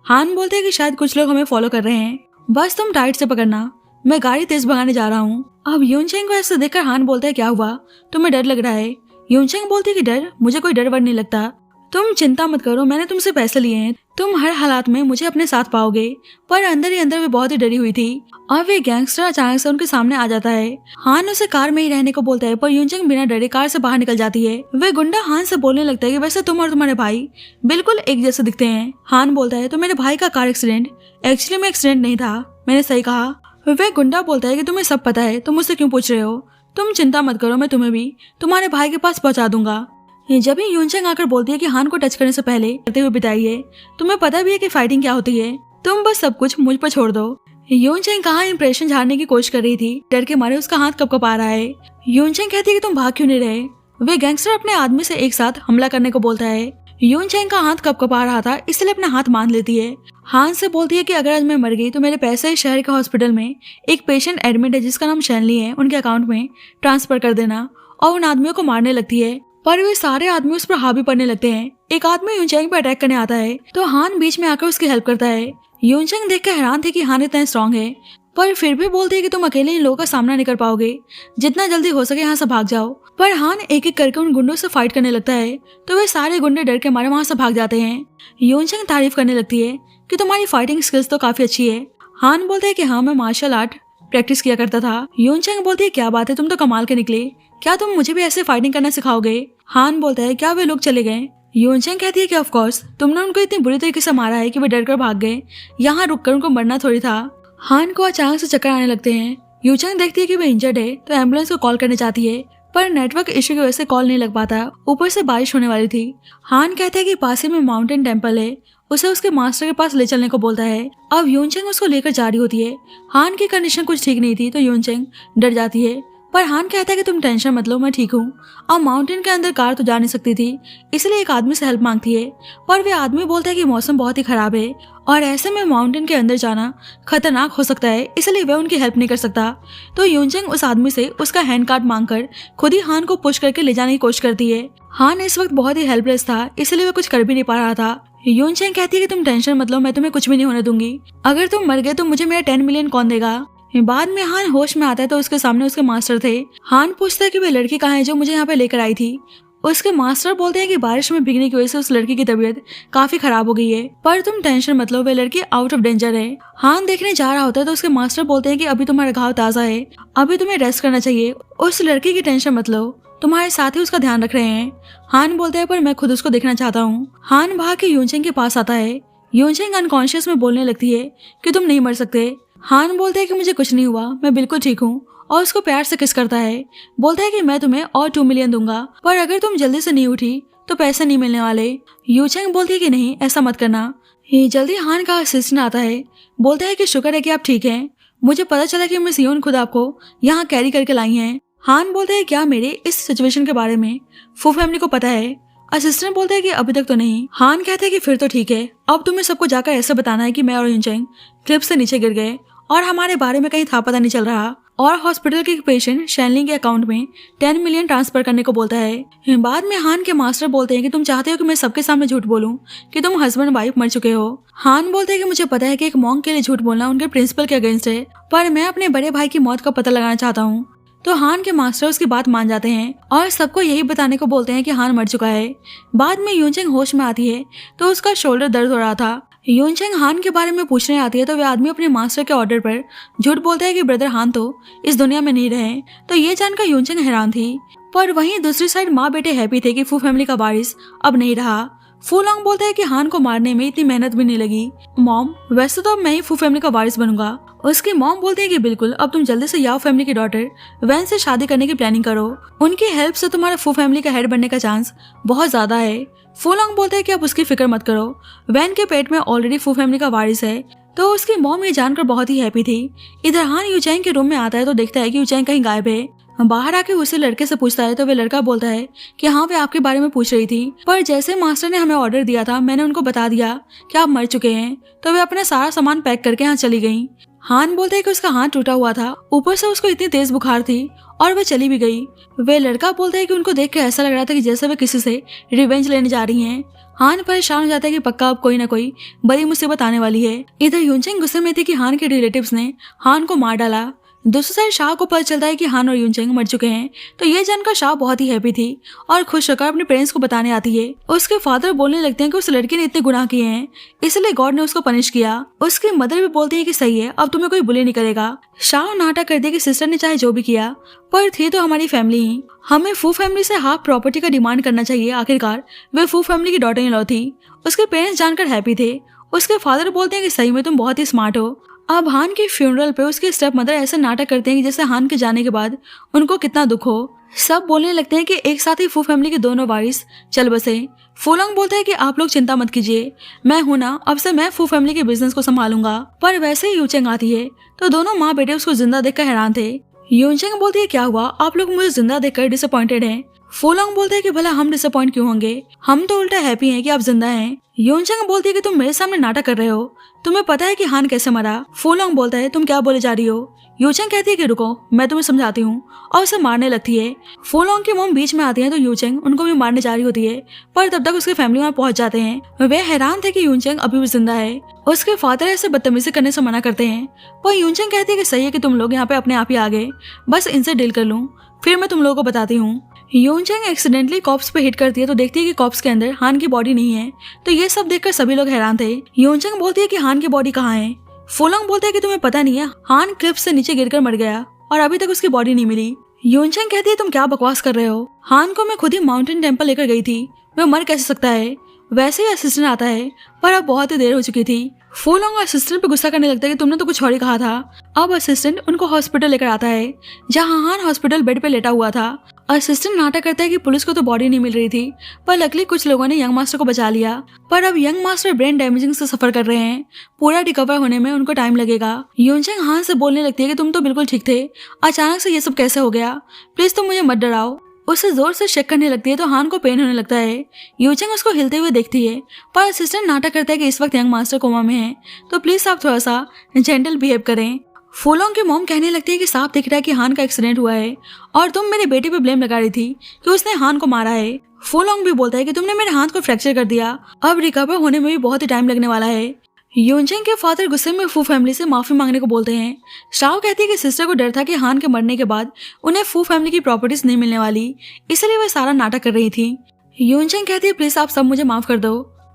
हान बोलते हैं कि शायद कुछ लोग हमें फॉलो कर रहे हैं, बस तुम टाइट से पकड़ना, मैं गाड़ी तेज भगाने जा रहा हूँ। अब यूनचैंग को ऐसे देखकर हान बोलता है क्या हुआ, तुम्हें डर लग रहा है। यूनचैंग बोलती है कि डर, मुझे कोई डर वर नहीं लगता, तुम चिंता मत करो, मैंने तुमसे पैसे लिए हैं, तुम हर हालात में मुझे अपने साथ पाओगे। पर अंदर ही अंदर वे बहुत ही डरी हुई थी और वे गैंगस्टर अचानक से उनके सामने आ जाता है। हान उसे कार में ही रहने को बोलता है, पर यूनचैंग बिना डरे कार से बाहर निकल जाती है। वे गुंडा हान से बोलने लगता है कि वैसे तुम और तुम्हारे भाई बिल्कुल एक जैसे दिखते हैं। हान बोलता है तो मेरे भाई का कार एक्सीडेंट एक्चुअली में एक्सीडेंट नहीं था, मैंने सही कहा। वे गुंडा बोलता है कि तुम्हें सब पता है, तुम मुझसे क्यों पूछ रहे हो, तुम चिंता मत करो, मैं तुम्हें भी तुम्हारे भाई के पास पहुंचा दूंगा। जब ही यूनचैंग आकर बोलती है कि हान को टच करने से पहले करते हुए बिताइए, तुम्हें पता भी है कि फाइटिंग क्या होती है, तुम बस सब कुछ मुझ पर छोड़ दो। यूनचैंग कहाँ इंप्रेशन झाड़ने की कोशिश कर रही थी, डर के मारे उसका हाथ कप आ रहा है। यूनचैंग कहती है कि तुम भाग क्यों नहीं रहे। वे गैंगस्टर अपने आदमी से एक साथ हमला करने को बोलता है। यूनचैंग का हाथ कप आ रहा था, इसलिए अपना हाथ मान लेती है। हान से बोलती है कि अगर आज मैं मर गई तो मेरे पैसे इस शहर के हॉस्पिटल में एक पेशेंट एडमिट है जिसका नाम शैनली है, उनके अकाउंट में ट्रांसफर कर देना, और उन आदमियों को मारने लगती है। पर वे सारे आदमी उस पर हावी पड़ने लगते हैं। एक आदमी यूनचैंग पर अटैक करने आता है तो हान बीच में आकर उसकी हेल्प करता है। यूनचैंग देखकर हैरान थे कि हान इतना स्ट्रांग है, पर फिर भी बोलते है कि तुम अकेले इन लोगों का सामना नहीं कर पाओगे, जितना जल्दी हो सके यहाँ से भाग जाओ। पर हान एक एक करके उन गुंडों से फाइट करने लगता है तो वे सारे गुंडे डर के मारे वहाँ से भाग जाते हैं। यूनचैंग तारीफ करने लगती है कि तुम्हारी फाइटिंग स्किल्स तो काफी अच्छी है। हान बोलते है कि हाँ, मैं मार्शल आर्ट प्रैक्टिस किया करता था। यूनचैंग बोलती है क्या बात है, तुम तो कमाल के निकले, क्या तुम मुझे भी ऐसे फाइटिंग करना सिखाओगे। हान बोलता है क्या वे लोग चले गए। यूनचैंग कहती है कि ऑफ कोर्स तुमने उनको इतनी बुरी तरीके से मारा है कि वे डर कर भाग गए, यहाँ रुककर उनको मरना थोड़ी था। हान को अचानक से चक्कर आने लगते हैं। यूचंग देखती है कि वो इंजर्ड है तो एम्बुलेंस को कॉल करने चाहती है, पर नेटवर्क इश्यू की वजह से कॉल नहीं लग पाता। ऊपर से बारिश होने वाली थी। हान कहता है कि पास ही में माउंटेन टेम्पल है, उसे उसके मास्टर के पास ले चलने को बोलता है। अब यूनचेंग उसको लेकर जा रही होती है। हान की कंडीशन कुछ ठीक नहीं थी तो यूनचेंग डर जाती है, पर हान कहता है कि तुम टेंशन मत लो, मैं ठीक हूँ। अब माउंटेन के अंदर कार तो जा नहीं सकती थी, इसलिए एक आदमी से हेल्प मांगती है, पर वे आदमी बोलता है कि मौसम बहुत ही खराब है और ऐसे में माउंटेन के अंदर जाना खतरनाक हो सकता है, इसलिए वह उनकी हेल्प नहीं कर सकता। तो यूनचेंग उस आदमी से उसका हैंड कार्ड मांगकर खुद ही हान को पुश करके ले जाने की कोशिश करती है। हान इस वक्त बहुत ही हेल्पलेस था, इसलिए वह कुछ कर भी नहीं पा रहा था। यूनचेंग कहती है कि तुम टेंशन मत लो, मैं तुम्हें कुछ भी नहीं होने दूंगी। अगर तुम मर गए तो मुझे मेरा 10 मिलियन कौन देगा। बाद में हान होश में आता है तो उसके सामने उसके मास्टर थे। हान पूछता है कि वे लड़की कहाँ है जो मुझे यहाँ पे लेकर आई थी। उसके मास्टर बोलते हैं कि बारिश में भीगने की वजह से उस लड़की की तबीयत काफी खराब हो गई है, पर तुम टेंशन मत लो, वे लड़की आउट ऑफ डेंजर है। हान देखने जा रहा होता है तो उसके मास्टर बोलते हैं कि अभी तुम्हारा घाव ताजा है, अभी तुम्हें रेस्ट करना चाहिए, उस लड़की की टेंशन मत लो, तुम्हारे साथी उसका ध्यान रख रहे हैं। हान बोलते हैं पर मैं खुद उसको देखना चाहता हूँ। हान भाग के यूनचेंग के पास आता है। यूनचेंग अनकॉन्शियस में बोलने लगती है कि तुम नहीं मर सकते। हान बोलते हैं कि मुझे कुछ नहीं हुआ, मैं बिल्कुल ठीक हूँ, और उसको प्यार से किस करता है। बोलता है कि मैं तुम्हें और 2 मिलियन दूंगा, पर अगर तुम जल्दी से नहीं उठी तो पैसे नहीं मिलने वाले। यूचेंग बोलती है कि नहीं, ऐसा मत करना। जल्दी हान का असिस्टेंट आता है, बोलता है कि शुक्र है कि आप ठीक हैं, मुझे पता चला कि मिस यून खुद आपको यहाँ कैरी करके लाई हैं। हान बोलता है क्या मेरे इस सिचुएशन के बारे में फू फैमिली को पता है। असिस्टेंट बोलता है कि अभी तक तो नहीं। हान कहता है कि फिर तो ठीक है, अब तुम्हें सबको जाकर ऐसा बताना है कि मैं और यूनचेंग क्लिप से नीचे गिर गए और हमारे बारे में कहीं था पता नहीं चल रहा, और हॉस्पिटल के पेशेंट शैनलिंग के अकाउंट में 10 मिलियन ट्रांसफर करने को बोलता है। बाद में हान के मास्टर बोलते हैं कि तुम चाहते हो कि मैं सबके सामने झूठ बोलूं कि तुम हस्बैंड वाइफ मर चुके हो। हान बोलते हैं कि मुझे पता है कि एक मॉन्क के लिए झूठ बोलना उनके प्रिंसिपल के अगेंस्ट है, पर मैं अपने बड़े भाई की मौत का पता लगाना चाहता हूँ। तो हान के मास्टर उसकी बात मान जाते हैं और सबको यही बताने को बोलते हैं कि हान मर चुका है। बाद में यूनचेंग होश में आती है तो उसका शोल्डर दर्द हो रहा था। यूनचेंग हान के बारे में पूछने आती है तो वे आदमी अपने मास्टर के ऑर्डर पर झूठ बोलता है कि ब्रदर हान तो इस दुनिया में नहीं रहे। तो ये जानकर यूनचेंग हैरान थी, पर वहीं दूसरी साइड माँ बेटे हैप्पी थे कि फू फैमिली का वारिस अब नहीं रहा। फू लॉन्ग बोलता है कि हान को मारने में इतनी मेहनत भी नहीं लगी। मॉम, वैसे तो अब मैं ही फू फैमिली का वारिस बनूंगा। उसकी मॉम बोलती है कि बिल्कुल, अब तुम जल्दी से याओ फैमिली की डॉटर वैन से शादी करने की प्लानिंग करो, उनकी हेल्प से तुम्हारा फू फैमिली का हेड बनने का चांस बहुत ज्यादा है। फू लॉन्ग बोलता है कि आप उसकी फिक्र मत करो, वैन के पेट में ऑलरेडी फू फैमिली का वारिस है। तो उसकी मॉम ये जानकर बहुत ही हैप्पी थी। इधर हान यूचेंग के रूम में आता है तो देखता है कि यूचेंग कहीं गायब है। बाहर आके उसे लड़के से पूछता है तो वे लड़का बोलता है कि हाँ, वे आपके बारे में पूछ रही थी, पर जैसे मास्टर ने हमें ऑर्डर दिया था मैंने उनको बता दिया कि आप मर चुके हैं, तो वे अपना सारा सामान पैक करके यहाँ चली गईं। हान बोलता है कि उसका हाथ टूटा हुआ था, ऊपर से उसको इतनी तेज बुखार थी और वह चली भी गई। वे लड़का बोलता है कि उनको देख कर ऐसा लग रहा था कि जैसे वे किसी से रिवेंज लेने जा रही हैं। हान परेशान हो जाता है कि पक्का अब कोई ना कोई बड़ी मुसीबत आने वाली है। इधर यूनचेंग गुस्से में थी कि हान के रिलेटिव्स ने हान को मार डाला। दूसरी साइड शाह को पता चलता है कि हान और यूनचेंग मर चुके हैं, तो ये जानकर शाह बहुत ही हैप्पी थी और खुश होकर अपने पेरेंट्स को बताने आती है। उसके फादर बोलने लगते हैं कि उस लड़की ने इतने गुनाह किए हैं, इसलिए गॉड ने उसको पनिश किया। उसकी मदर भी बोलती है कि सही है, अब तुम्हें कोई बुली नहीं करेगा। शाह नाटक कर दिया कि सिस्टर ने चाहे जो भी किया, पर थी तो हमारी फैमिली ही, हमें फू फैमिली से हाफ प्रॉपर्टी का डिमांड करना चाहिए। आखिरकार वे फू फैमिली की डॉटर इन लॉ थी। उसके पेरेंट्स जानकर हैप्पी थे। उसके फादर बोलते हैं कि सही में तुम बहुत ही स्मार्ट हो। अब हान के फ्यूनरल पे उसके स्टेप मदर ऐसे नाटक करते हैं कि जैसे हान के जाने के बाद उनको कितना दुख हो। सब बोलने लगते हैं कि एक साथ ही फू फैमिली के दोनों वारिस चल बसे। फूलोंग बोलता है कि आप लोग चिंता मत कीजिए, मैं हूं ना, अब से मैं फू फैमिली के बिजनेस को संभालूंगा। पर वैसे ही यूचेंग आती है तो दोनों माँ बेटे उसको जिंदा देखकर हैरान थे। यूचेंग बोलती है क्या हुआ, आप लोग मुझे जिंदा देखकर डिसअपॉइंटेड हैं। फूलोंग बोलते हैं कि भला हम डिसअपॉइंट क्यों होंगे, हम तो उल्टा हैप्पी हैं कि आप जिंदा हैं। यूचेंग बोलती है कि तुम मेरे सामने नाटक कर रहे हो, तुम्हें पता है कि हान कैसे मरा। फूलोंग बोलता है तुम क्या बोले जा रही हो। यूचेंग कहती है कि रुको, मैं तुम्हें समझाती हूँ, और उसे मारने लगती है। फूलोंग की मॉम बीच में आती है तो यूचेंग उनको भी मारने जा रही होती है, पर तब तक उसके फैमिली वहाँ पहुंच जाते हैं। वे हैरान थे कि यूचेंग अभी भी जिंदा है। उसके फादर ऐसे बदतमीजी करने से मना करते हैं, पर यूचेंग कहती है कि सही है कि तुम लोग यहाँ पे अपने आप ही आ गए, बस इनसे डील कर लूँ, फिर मैं तुम लोगों को बताती हूँ। यूचेंग एक्सीडेंटली कॉप्स पे हिट करती है तो देखती है कि कॉप्स के अंदर हान की बॉडी नहीं है। तो ये सब देखकर सभी लोग हैरान थे। यूचेंग बोलती है कि हान की बॉडी कहाँ है। फूलोंग बोलता है कि तुम्हें पता नहीं है, हान क्लिफ से नीचे गिरकर मर गया और अभी तक उसकी बॉडी नहीं मिली। यूचेंग कहती है तुम क्या बकवास कर रहे हो, हान को मैं खुद ही माउंटेन टेम्पल लेकर गई थी, वह मर कैसे सकता है। वैसे ही असिस्टेंट आता है पर अब बहुत ही देर हो चुकी थी। फूलोंग असिस्टेंट पे गुस्सा करने लगता है कि तुमने तो कुछ और ही कहा था। अब असिस्टेंट उनको हॉस्पिटल लेकर आता है जहाँ हान हॉस्पिटल बेड पे लेटा हुआ था। असिस्टेंट नाटक करता है कि पुलिस को तो बॉडी नहीं मिल रही थी, पर लकली कुछ लोगों ने यंग मास्टर को बचा लिया। पर अब यंग मास्टर ब्रेन डैमेजिंग से सफर कर रहे हैं, पूरा रिकवर होने में उनको टाइम लगेगा। यूनचेंग हान से बोलने लगती है कि तुम तो बिल्कुल ठीक थे, अचानक से ये सब कैसे हो गया, प्लीज तुम मुझे मत डराओ। उसे जोर से शेक करने लगती है तो हान को पेन होने लगता है। यूचेंग उसको हिलते हुए देखती है पर असिस्टेंट नाटक करता है कि इस वक्त यंग मास्टर कोमा में है, तो प्लीज आप थोड़ा सा जेंटल बिहेव करें। फूलोंग की मॉम कहने लगती है कि साफ दिख रहा है कि हान का एक्सीडेंट हुआ है और तुम मेरे बेटे पे ब्लेम लगा रही थी कि उसने हान को मारा है। फूलोंग भी बोलता है कि तुमने मेरे हाथ को फ्रैक्चर कर दिया, अब रिकवर होने में भी बहुत ही टाइम लगने वाला है। यूनचेंग के फादर गुस्से में फू फैमिली से माफी मांगने को बोलते हैं। शाओ कहती है कि सिस्टर को डर था कि हान के मरने के बाद उन्हें फू फैमिली की प्रॉपर्टीज नहीं मिलने वाली, इसलिए वह सारा नाटक कर रही थी। यूनचेंग कहती है प्लीज आप सब मुझे माफ कर दो।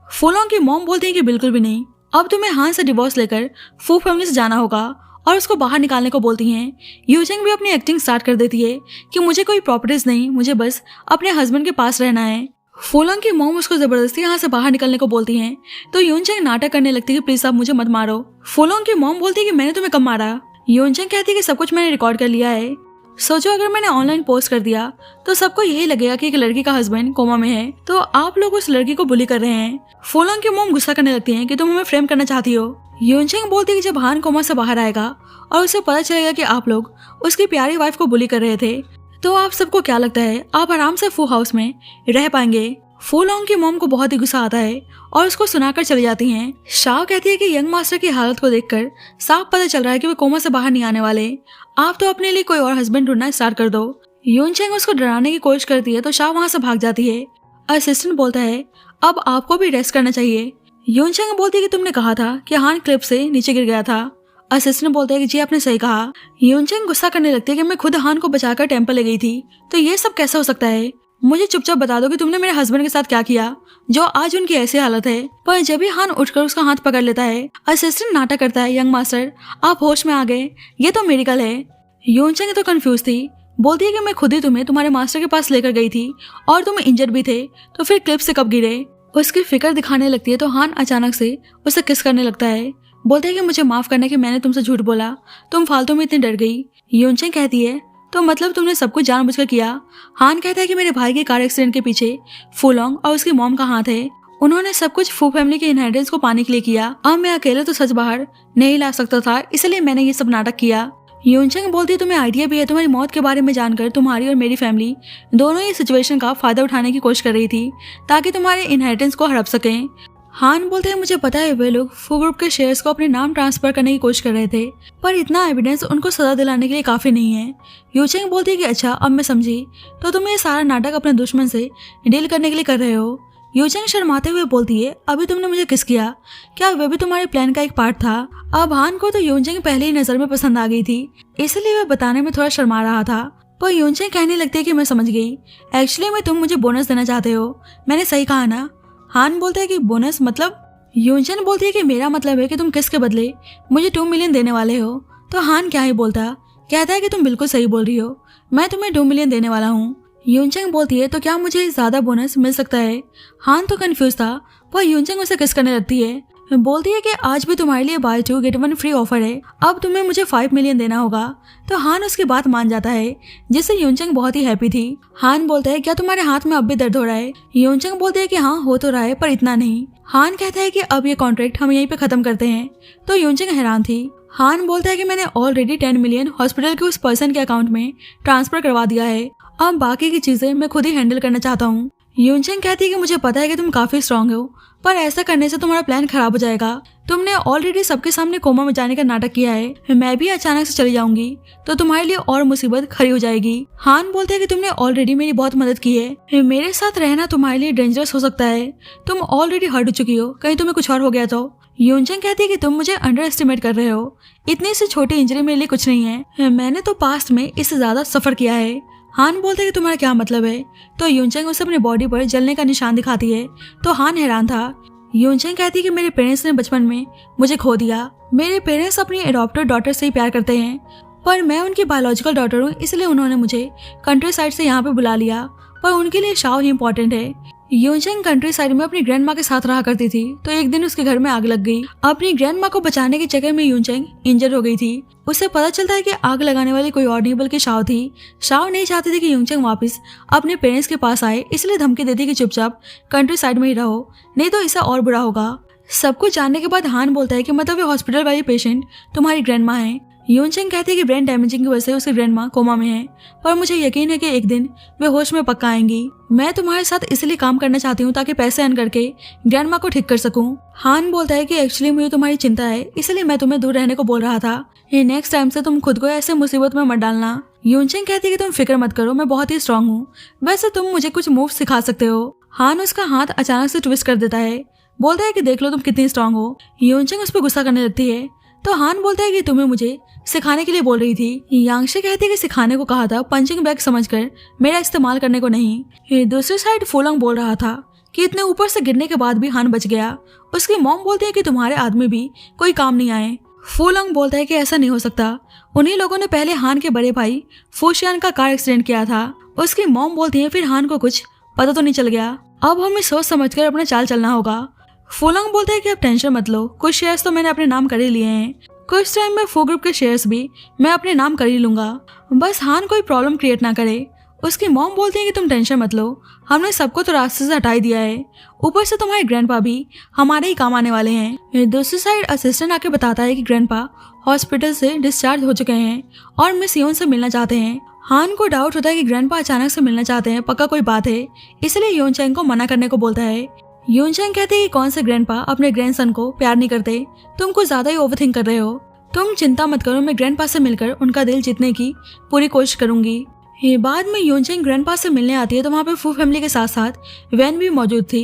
फूलोंग की मॉम बोलती है कि बिल्कुल भी नहीं, अब तुम्हें हान से डिवोर्स लेकर फू फैमिली से जाना होगा और उसको बाहर निकालने को बोलती हैं। यूचेंग भी अपनी एक्टिंग स्टार्ट कर देती है कि मुझे कोई प्रॉपर्टीज नहीं, मुझे बस अपने हस्बैंड के पास रहना है। फूलोंग की मॉम उसको जबरदस्ती यहाँ से बाहर निकलने को बोलती हैं, तो यूनचेंग नाटक करने लगती है कि प्लीज आप मुझे मत मारो। फूलोंग की मॉम बोलती है कि मैंने तुम्हें कब मारा। यूनचेंग कहती है कि सब कुछ मैंने रिकॉर्ड कर लिया है, सोचो अगर मैंने ऑनलाइन पोस्ट कर दिया तो सबको यही लगेगा कि एक लड़की का हस्बैंड कोमा में है, तो आप लोग उस लड़की को बुली कर रहे हैं। फूलोंग की मॉम गुस्सा करने लगती हैं कि तुम हमें फ्रेम करना चाहती हो। यूनचेंग बोलती है कि जब हान कोमा से बाहर आएगा और उसे पता चलेगा कि आप लोग उसकी प्यारी वाइफ को बुली कर रहे थे, तो आप सबको क्या लगता है आप आराम से फू हाउस में रह पाएंगे। फूलोंग की मॉम को बहुत ही गुस्सा आता है और उसको सुनाकर चली जाती हैं। शाओ कहती है कि यंग मास्टर की हालत को देखकर साफ पता चल रहा है कि वो कोमा से बाहर नहीं आने वाले, आप तो अपने लिए कोई और हस्बैंड ढूंढना स्टार्ट कर दो। यूनचेंग उसको डराने की कोशिश करती है तो शाओ वहां से भाग जाती है। असिस्टेंट बोलता है अब आपको भी रेस्ट करना चाहिए। यूनचेंग बोलती है कि तुमने कहा था कि हान क्लिप से नीचे गिर गया था। असिस्टेंट बोलता है कि जी आपने सही कहा। यूनचेंग गुस्सा करने लगती है कि मैं खुद हान को बचाकर टेंपल ले गई थी, तो ये सब कैसे हो सकता है, मुझे चुपचाप बता दो कि तुमने मेरे हस्बैंड के साथ क्या किया जो आज उनकी ऐसी हालत है। पर जब ही हान उठकर उसका हाथ पकड़ लेता है, असिस्टेंट नाटक करता है यंग मास्टर आप होश में आ गए, ये तो मेडिकल है। यूनचेंग तो कंफ्यूज थी, बोलती है कि मैं खुद ही तुम्हें तुम्हारे मास्टर के पास लेकर गई थी और तुम इंजर्ड भी थे, तो फिर क्लिप से कब गिरे। उसकी फिक्र दिखाने लगती है तो हान अचानक से उसे किस करने लगता है, बोलते है कि मुझे माफ करना कि मैंने तुमसे झूठ बोला, तुम फालतू में इतनी डर गई। यूनचेंग कहती है तो मतलब तुमने सब कुछ जानबूझकर किया। हान कहता है कि मेरे भाई के कार एक्सीडेंट के पीछे फूलोंग और उसकी मॉम का हाथ है, उन्होंने सब कुछ फू फैमिली के इनहेरिटेंस को पाने के लिए किया, अब मैं अकेले तो सच बाहर नहीं ला सकता था, इसलिए मैंने ये सब नाटक किया। यूनचेंग बोलती है तुम्हें आइडिया भी है, तुम्हारी मौत के बारे में जानकर तुम्हारी और मेरी फैमिली दोनों ही सिचुएशन का फायदा उठाने की कोशिश कर रही थी ताकि तुम्हारे इनहेरिटेंस को हड़प सकें। हान बोलते हैं मुझे पता है वे लोग फू ग्रुप के शेयर्स को अपने नाम ट्रांसफर करने की कोशिश कर रहे थे, पर इतना एविडेंस उनको सजा दिलाने के लिए काफी नहीं है। यूचेंग बोलती है कि अच्छा अब मैं समझी, तो तुम ये सारा नाटक अपने दुश्मन से डील करने के लिए कर रहे हो। यूचेंग शर्माते हुए बोलती है अभी तुमने मुझे किस किया, क्या वह भी तुम्हारे प्लान का एक पार्ट था। अब हान को तो यूचेंग पहले ही नजर में पसंद आ गई थी, इसलिए वह बताने में थोड़ा शर्मा रहा था। पर यूचेंग कहने लगती है कि मैं समझ गई, एक्चुअली में तुम मुझे बोनस देना चाहते हो, मैंने सही कहा ना। हान बोलता है कि बोनस मतलब। यूनचेंग बोलती है कि मेरा मतलब है कि तुम किसके बदले मुझे 2 मिलियन देने वाले हो, तो हान क्या ही बोलता, कहता है कि तुम बिल्कुल सही बोल रही हो, मैं तुम्हें 2 मिलियन देने वाला हूँ। यूनचेंग बोलती है तो क्या मुझे ज्यादा बोनस मिल सकता है। हान तो कंफ्यूज था, पर यूनचेंग उसे किस करने लगती है, बोलती है कि आज भी तुम्हारे लिए बाय 2 गेट 1 फ्री ऑफर है, अब तुम्हें मुझे 5 मिलियन देना होगा। तो हान उसकी बात मान जाता है, जिससे यूनचेंग बहुत ही हैप्पी थी। हान बोलता है क्या तुम्हारे हाथ में अब भी दर्द हो रहा है। यूनचेंग बोलते है कि हाँ हो तो रहा है, पर इतना नहीं। हान कहता है कि अब ये कॉन्ट्रैक्ट हम यहीं पे खत्म करते हैं, तो यूनचेंग हैरान थी। हान बोलता है कि मैंने ऑलरेडी 10 मिलियन हॉस्पिटल के उस पर्सन के अकाउंट में ट्रांसफर करवा दिया है, अब बाकी की चीजें मैं खुद ही हैंडल करना चाहता हूँ। यूनचेंग कहती है कि मुझे पता है कि तुम काफी स्ट्रांग हो, पर ऐसा करने से तुम्हारा प्लान खराब हो जाएगा, तुमने ऑलरेडी सबके सामने कोमा में जाने का नाटक किया है, मैं भी अचानक से चली जाऊंगी तो तुम्हारे लिए और मुसीबत खड़ी हो जाएगी। हान बोलते हैं कि तुमने ऑलरेडी मेरी बहुत मदद की है, मेरे साथ रहना तुम्हारे लिए डेंजरस हो सकता है, तुम ऑलरेडी हर्ट हो चुकी हो, कहीं तुम्हें कुछ और हो गया तो। यूनचेंग कहती है कि तुम मुझे अंडर एस्टिमेट कर रहे हो, इतनी सी छोटी इंजरी मेरे लिए कुछ नहीं है, मैंने तो पास्ट में इससे ज्यादा सफर किया है। हान बोलते है कि तुम्हारा क्या मतलब है, तो यूनचेंग उसे अपनी बॉडी पर जलने का निशान दिखाती है, तो हान हैरान था। यूनचेंग कहती है कि मेरे पेरेंट्स ने बचपन में मुझे खो दिया, मेरे पेरेंट्स अपनी एडॉप्टेड डॉटर से ही प्यार करते हैं, पर मैं उनकी बायोलॉजिकल डॉटर हूँ, इसलिए उन्होंने मुझे कंट्री साइड से यहाँ पे बुला लिया, पर उनके लिए शाओ ही इम्पोर्टेंट है। यूनचेंग कंट्री साइड में अपनी ग्रैंड माँ के साथ रहा करती थी, तो एक दिन उसके घर में आग लग गई। अपनी ग्रैंड माँ को बचाने के चक्कर में यूनचेंग इंजर हो गई थी। उसे पता चलता है कि आग लगाने वाली कोई और नहीं बल्कि शाओ थी। शाओ नहीं चाहती थी कि यूनचेंग वापस अपने पेरेंट्स के पास आए, इसलिए धमकी देती कि चुपचाप कंट्री साइड में ही रहो, नहीं तो इससे और बुरा होगा। सब कुछ जानने के बाद हान बोलता है कि मतलब ये हॉस्पिटल वाली पेशेंट तुम्हारी ग्रैंड माँ है। यूनचेंग कहती है कि ब्रेन डैमेजिंग की वजह से उसकी ग्रैंड माँ कोमा में है, पर मुझे यकीन है कि एक दिन वे होश में पक्का आएंगी। मैं तुम्हारे साथ इसलिए काम करना चाहती हूँ ताकि पैसे अर्न करके ग्रैंड माँ को ठीक कर सकूं। हान बोलता है कि एक्चुअली मुझे तुम्हारी चिंता है, इसलिए मैं तुम्हें दूर रहने को बोल रहा था। ये नेक्स्ट टाइम से तुम खुद को ऐसे मुसीबत में मत डालना। यूनचेंग कहती है कि तुम फिक्र मत करो, मैं बहुत ही स्ट्रांग हूँ, वैसे तुम मुझे कुछ मूव सिखा सकते हो। हान उसका हाथ अचानक से ट्विस्ट कर देता है, बोलता है कि देख लो तुम कितनी स्ट्रांग हो। यूनचेंग उस पर गुस्सा करने लगती है, तो हान बोलता है कि तुम्हें मुझे सिखाने के लिए बोल रही थी। यांगशे कहती है कि सिखाने को कहा था पंचिंग बैग समझकर, मेरा इस्तेमाल करने को नहीं। दूसरी साइड फुलोंग बोल रहा था कि इतने ऊपर से गिरने के बाद भी हान बच गया। उसकी मॉम बोलती है कि तुम्हारे आदमी भी कोई काम नहीं आए। फुलोंग बोलता है कि ऐसा नहीं हो सकता, उन्हीं लोगों ने पहले हान के बड़े भाई फुशियान का कार एक्सीडेंट किया था। उसकी मॉम बोलती है फिर हान को कुछ पता तो नहीं चल गया, अब हमें सोच समझकर अपना चाल चलना होगा। फुलोंग बोलता है कि अब टेंशन मत लो, कुछ शेयर्स तो मैंने अपने नाम कर ही लिए हैं, कुछ टाइम में फू ग्रुप के शेयर्स भी मैं अपने नाम कर ही लूंगा, बस हान कोई प्रॉब्लम क्रिएट ना करे। उसकी मॉम बोलती है कि तुम टेंशन मत लो, हमने सबको तो रास्ते से हटा ही दिया है, ऊपर से तुम्हारे ग्रैंडपा भी हमारे ही काम आने वाले हैं। दूसरी साइड असिस्टेंट आके बताता है कि ग्रैंडपा हॉस्पिटल से डिस्चार्ज हो चुके हैं और मिस योन से मिलना चाहते हैं। हान को डाउट होता है कि ग्रैंडपा अचानक से मिलना चाहते हैं, पक्का कोई बात है, इसलिए यूनचेंग को मना करने को बोलता है। यूनचेंग कहते हैं कि कौन से ग्रैंडपा अपने ग्रैंडसन को प्यार नहीं करते, तुम कुछ ज्यादा ही ओवरथिंक कर रहे हो। तुम चिंता मत करो, मैं ग्रैंडपा से मिलकर उनका दिल जीतने की पूरी कोशिश करूंगी। ये बाद में यूनचेंग ग्रैंडपा से मिलने आती है, तो वहाँ पे फू फैमिली के साथ साथ वैन भी मौजूद थी।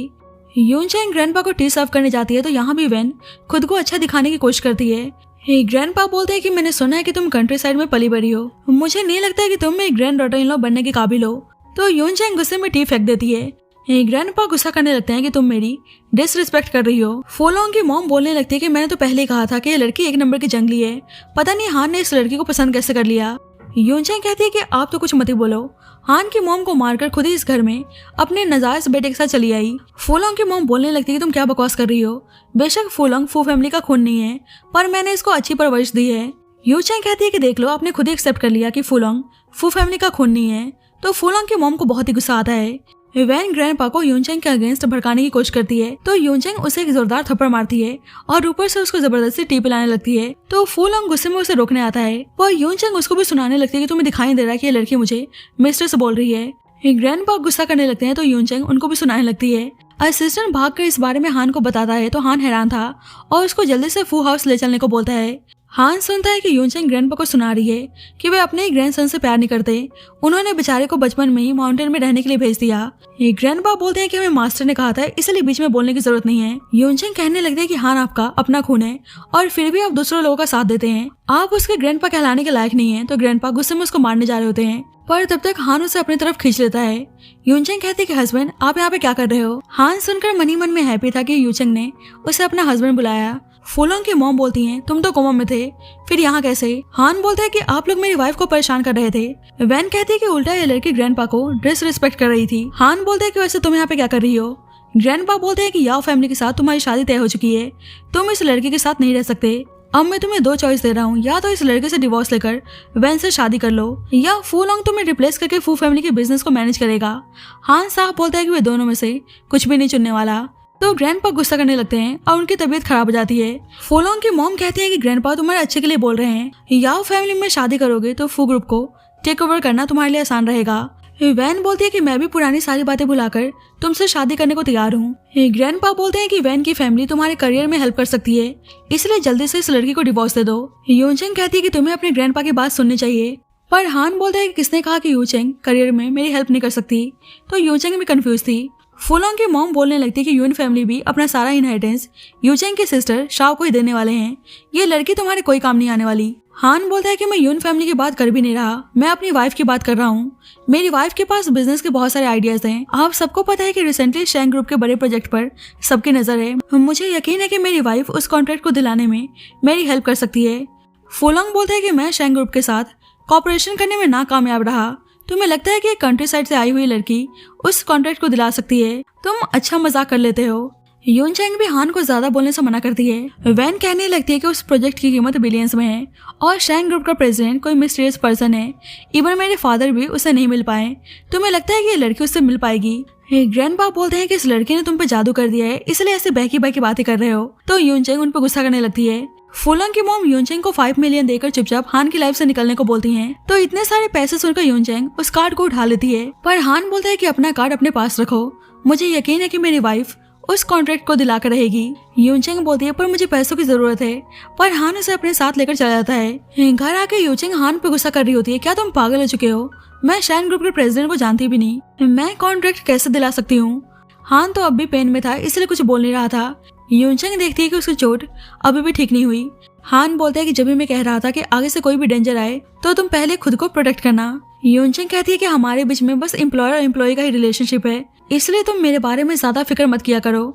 यूनचेंग ग्रैंडपा को टी सर्व करने जाती है, तो यहाँ भी वैन खुद को अच्छा दिखाने की कोशिश करती है। ग्रैंडपा बोलते हैं कि मैंने सुना है कि तुम कंट्री साइड में पली बड़ी हो, मुझे नहीं लगता है कि तुम मेरी ग्रैंड डॉटर इन लॉ बनने के काबिल हो। तो यूनचेंग गुस्से में टी फेंक देती है। ग्रैंडपा गुस्सा करने लगते हैं कि तुम मेरी डिसरिस्पेक्ट कर रही हो। फुलोंग की मॉम बोलने लगती है कि मैंने तो पहले ही कहा था कि ये लड़की एक नंबर की जंगली है, पता नहीं हान ने इस लड़की को पसंद कैसे कर लिया। यूनचेंग कहती है कि आप तो कुछ मत ही बोलो, हान की मॉम को मारकर खुद ही इस घर में अपने नाजायज बेटे के साथ चली आई। फुलोंग की मॉम बोलने लगती है कि तुम क्या बकवास कर रही हो, बेशक फुलोंग फू फैमिली का खून नहीं है, पर मैंने इसको अच्छी परवरिश दी है। यूनचेंग कहती है कि देख लो, आपने खुद ही एक्सेप्ट कर लिया कि फुलोंग फू फैमिली का खून नहीं है। तो फुलोंग की मॉम को बहुत ही गुस्सा आता है। वैन ग्रैंडपा को यूनचेंग के अगेंस्ट भड़काने की कोशिश करती है, तो यूनचेंग उसे एक जोरदार थप्पड़ मारती है और ऊपर से उसको जबरदस्ती टी पिलाने लगती है। तो फुलोंग गुस्से में उसे रोकने आता है, पर यूनचेंग उसको भी सुनाने लगती है कि तुम्हें दिखाई दे रहा है कि ये लड़की मुझे मिस्टर से बोल रही है। ग्रैंडपा गुस्सा करने लगते हैं, तो यूनचेंग उनको भी सुनाने लगती है। असिस्टेंट भागकर इस बारे में हान को बताता है, तो हान हैरान था और उसको जल्दी से फू हाउस ले चलने को बोलता है। हान सुनता है कि यूनचेंग ग्रैंडपा को सुना रही है कि वे अपने ही ग्रैंडसन से प्यार नहीं करते, उन्होंने बेचारे को बचपन में ही माउंटेन में रहने के लिए भेज दिया। ये ग्रैंडपा बोलते हैं कि हमें मास्टर ने कहा था, इसलिए बीच में बोलने की जरूरत नहीं है। यूनचेंग कहने लगते हैं कि हान आपका अपना खून है और फिर भी आप दूसरे लोगों का साथ देते हैं, आप उसके ग्रैंडपा कहलाने के लायक नहीं है। तो ग्रैंडपा गुस्से में उसको मारने जा रहे होते हैं, पर तब तक हान उसे अपनी तरफ खींच लेता है। यूनचेंग कहती है कि हस्बैंड आप यहाँ पे क्या कर रहे हो। हान सुनकर मन ही मन में हैप्पी था कि यूनचेंग ने उसे अपना हस्बैंड बुलाया। फुलोंग की मॉम बोलती हैं तुम तो कोमा में थे, फिर यहाँ कैसे। हान बोलता है कि आप लोग मेरी वाइफ को परेशान कर रहे थे। वैन कहती है कि उल्टा ये लड़की ग्रैंडपा को डिसरिस्पेक्ट कर रही थी। हान बोलता है कि वैसे तुम यहाँ पे क्या कर रही हो। ग्रैंडपा बोलते हैं कि याओ फैमिली के साथ तुम्हारी शादी तय हो चुकी है, तुम इस लड़की के साथ नहीं रह सकते। अब मैं तुम्हें दो चॉइस दे रहा हूँ, या तो इस लड़के से डिवोर्स लेकर वैन से शादी कर लो, या फुलोंग तुम्हें रिप्लेस करके फू फैमिली के बिजनेस को मैनेज करेगा। हान साहब बोलता है कि वे दोनों में से कुछ भी नहीं चुनने वाला। तो ग्रैंडपा गुस्सा करने लगते हैं और उनकी तबीयत खराब हो जाती है। फुलोंग की मॉम कहती है कि ग्रैंडपा तुम्हारे अच्छे के लिए बोल रहे हैं, याओ फैमिली में शादी करोगे तो फू ग्रुप को टेक ओवर करना तुम्हारे लिए आसान रहेगा। वैन बोलती है कि मैं भी पुरानी सारी बातें भुलाकर तुमसे शादी करने को तैयार हूँ। ग्रैंडपा बोलते हैं कि वैन की फैमिली तुम्हारे करियर में हेल्प कर सकती है, इसलिए जल्दी से इस लड़की को डिवोर्स दे दो। यूनचेंग कहती है कि तुम्हें अपने ग्रैंडपा की बात सुननी चाहिए, पर हान बोलता है कि किसने कहा कि यूनचेंग करियर में मेरी हेल्प नहीं कर सकती। तो यूनचेंग भी कंफ्यूज थी। फुलोंग की मॉम बोलने लगती है कि यून फैमिली भी अपना सारा इनहेरिटेंस यूचेंग की सिस्टर शाओ को ही देने वाले हैं, ये लड़की तुम्हारे कोई काम नहीं आने वाली। हान बोलता है कि मैं यून फैमिली की बात कर भी नहीं रहा, मैं अपनी वाइफ की बात कर रहा हूँ। मेरी वाइफ के पास बिजनेस के बहुत सारे आइडियाज हैं। आप सबको पता है कि रिसेंटली शैंग ग्रुप के बड़े प्रोजेक्ट पर सबकी नजर है, मुझे यकीन है कि मेरी वाइफ उस कॉन्ट्रैक्ट को दिलाने में मेरी हेल्प कर सकती है। फुलोंग बोलता है कि मैं शैंग ग्रुप के साथ कॉपरेशन करने में नाकामयाब रहा, तुम्हें लगता है कि एक कंट्री साइड से आई हुई लड़की उस कॉन्ट्रैक्ट को दिला सकती है? तुम अच्छा मजाक कर लेते हो। यूनचैंग भी हान को ज्यादा बोलने से मना करती है। वैन कहने लगती है कि उस प्रोजेक्ट की कीमत बिलियंस में है और शैंग ग्रुप का प्रेसिडेंट कोई मिस्टीरियस पर्सन है। इवन मेरे फादर भी उसे नहीं मिल पाए। तुम्हें लगता है कि ये लड़की उससे मिल पाएगी? ग्रैंडपा बोलते हैं कि इस लड़की ने तुम पे जादू कर दिया है, इसलिए ऐसे बहकी बहकी बातें कर रहे हो। तो यूनचैंग उन पर गुस्सा करने लगती है। फुलोंग की मॉम यूनचैंग को 5 मिलियन देकर चुपचाप हान की लाइफ से निकलने को बोलती हैं। तो इतने सारे पैसे सुनकर यूनचैंग उस कार्ड को उठा लेती है, पर हान बोलता है कि अपना कार्ड अपने पास रखो, मुझे यकीन है कि मेरी वाइफ उस कॉन्ट्रैक्ट को दिलाकर रहेगी। यूनचैंग बोलती है पर मुझे पैसों की जरूरत है, पर हान उसे अपने साथ लेकर चला जाता है। घर आके यूनचैंग हान पे गुस्सा कर रही होती है, क्या तुम पागल हो चुके हो? मैं शैन ग्रुप के प्रेसिडेंट को जानती भी नहीं, मैं कॉन्ट्रैक्ट कैसे दिला सकती हूँ? हान तो अब भी पेन में था, इसलिए कुछ बोल नहीं रहा था। यूनचैंग देखती है कि उसकी चोट अभी भी ठीक नहीं हुई। हान बोलता है कि जब भी मैं कह रहा था कि आगे से कोई भी डेंजर आए तो तुम पहले खुद को प्रोटेक्ट करना। यूनचैंग कहती है कि हमारे बीच में बस एम्प्लॉयर और एम्प्लॉय का ही रिलेशनशिप है, इसलिए तुम मेरे बारे में ज्यादा फिक्र मत किया करो,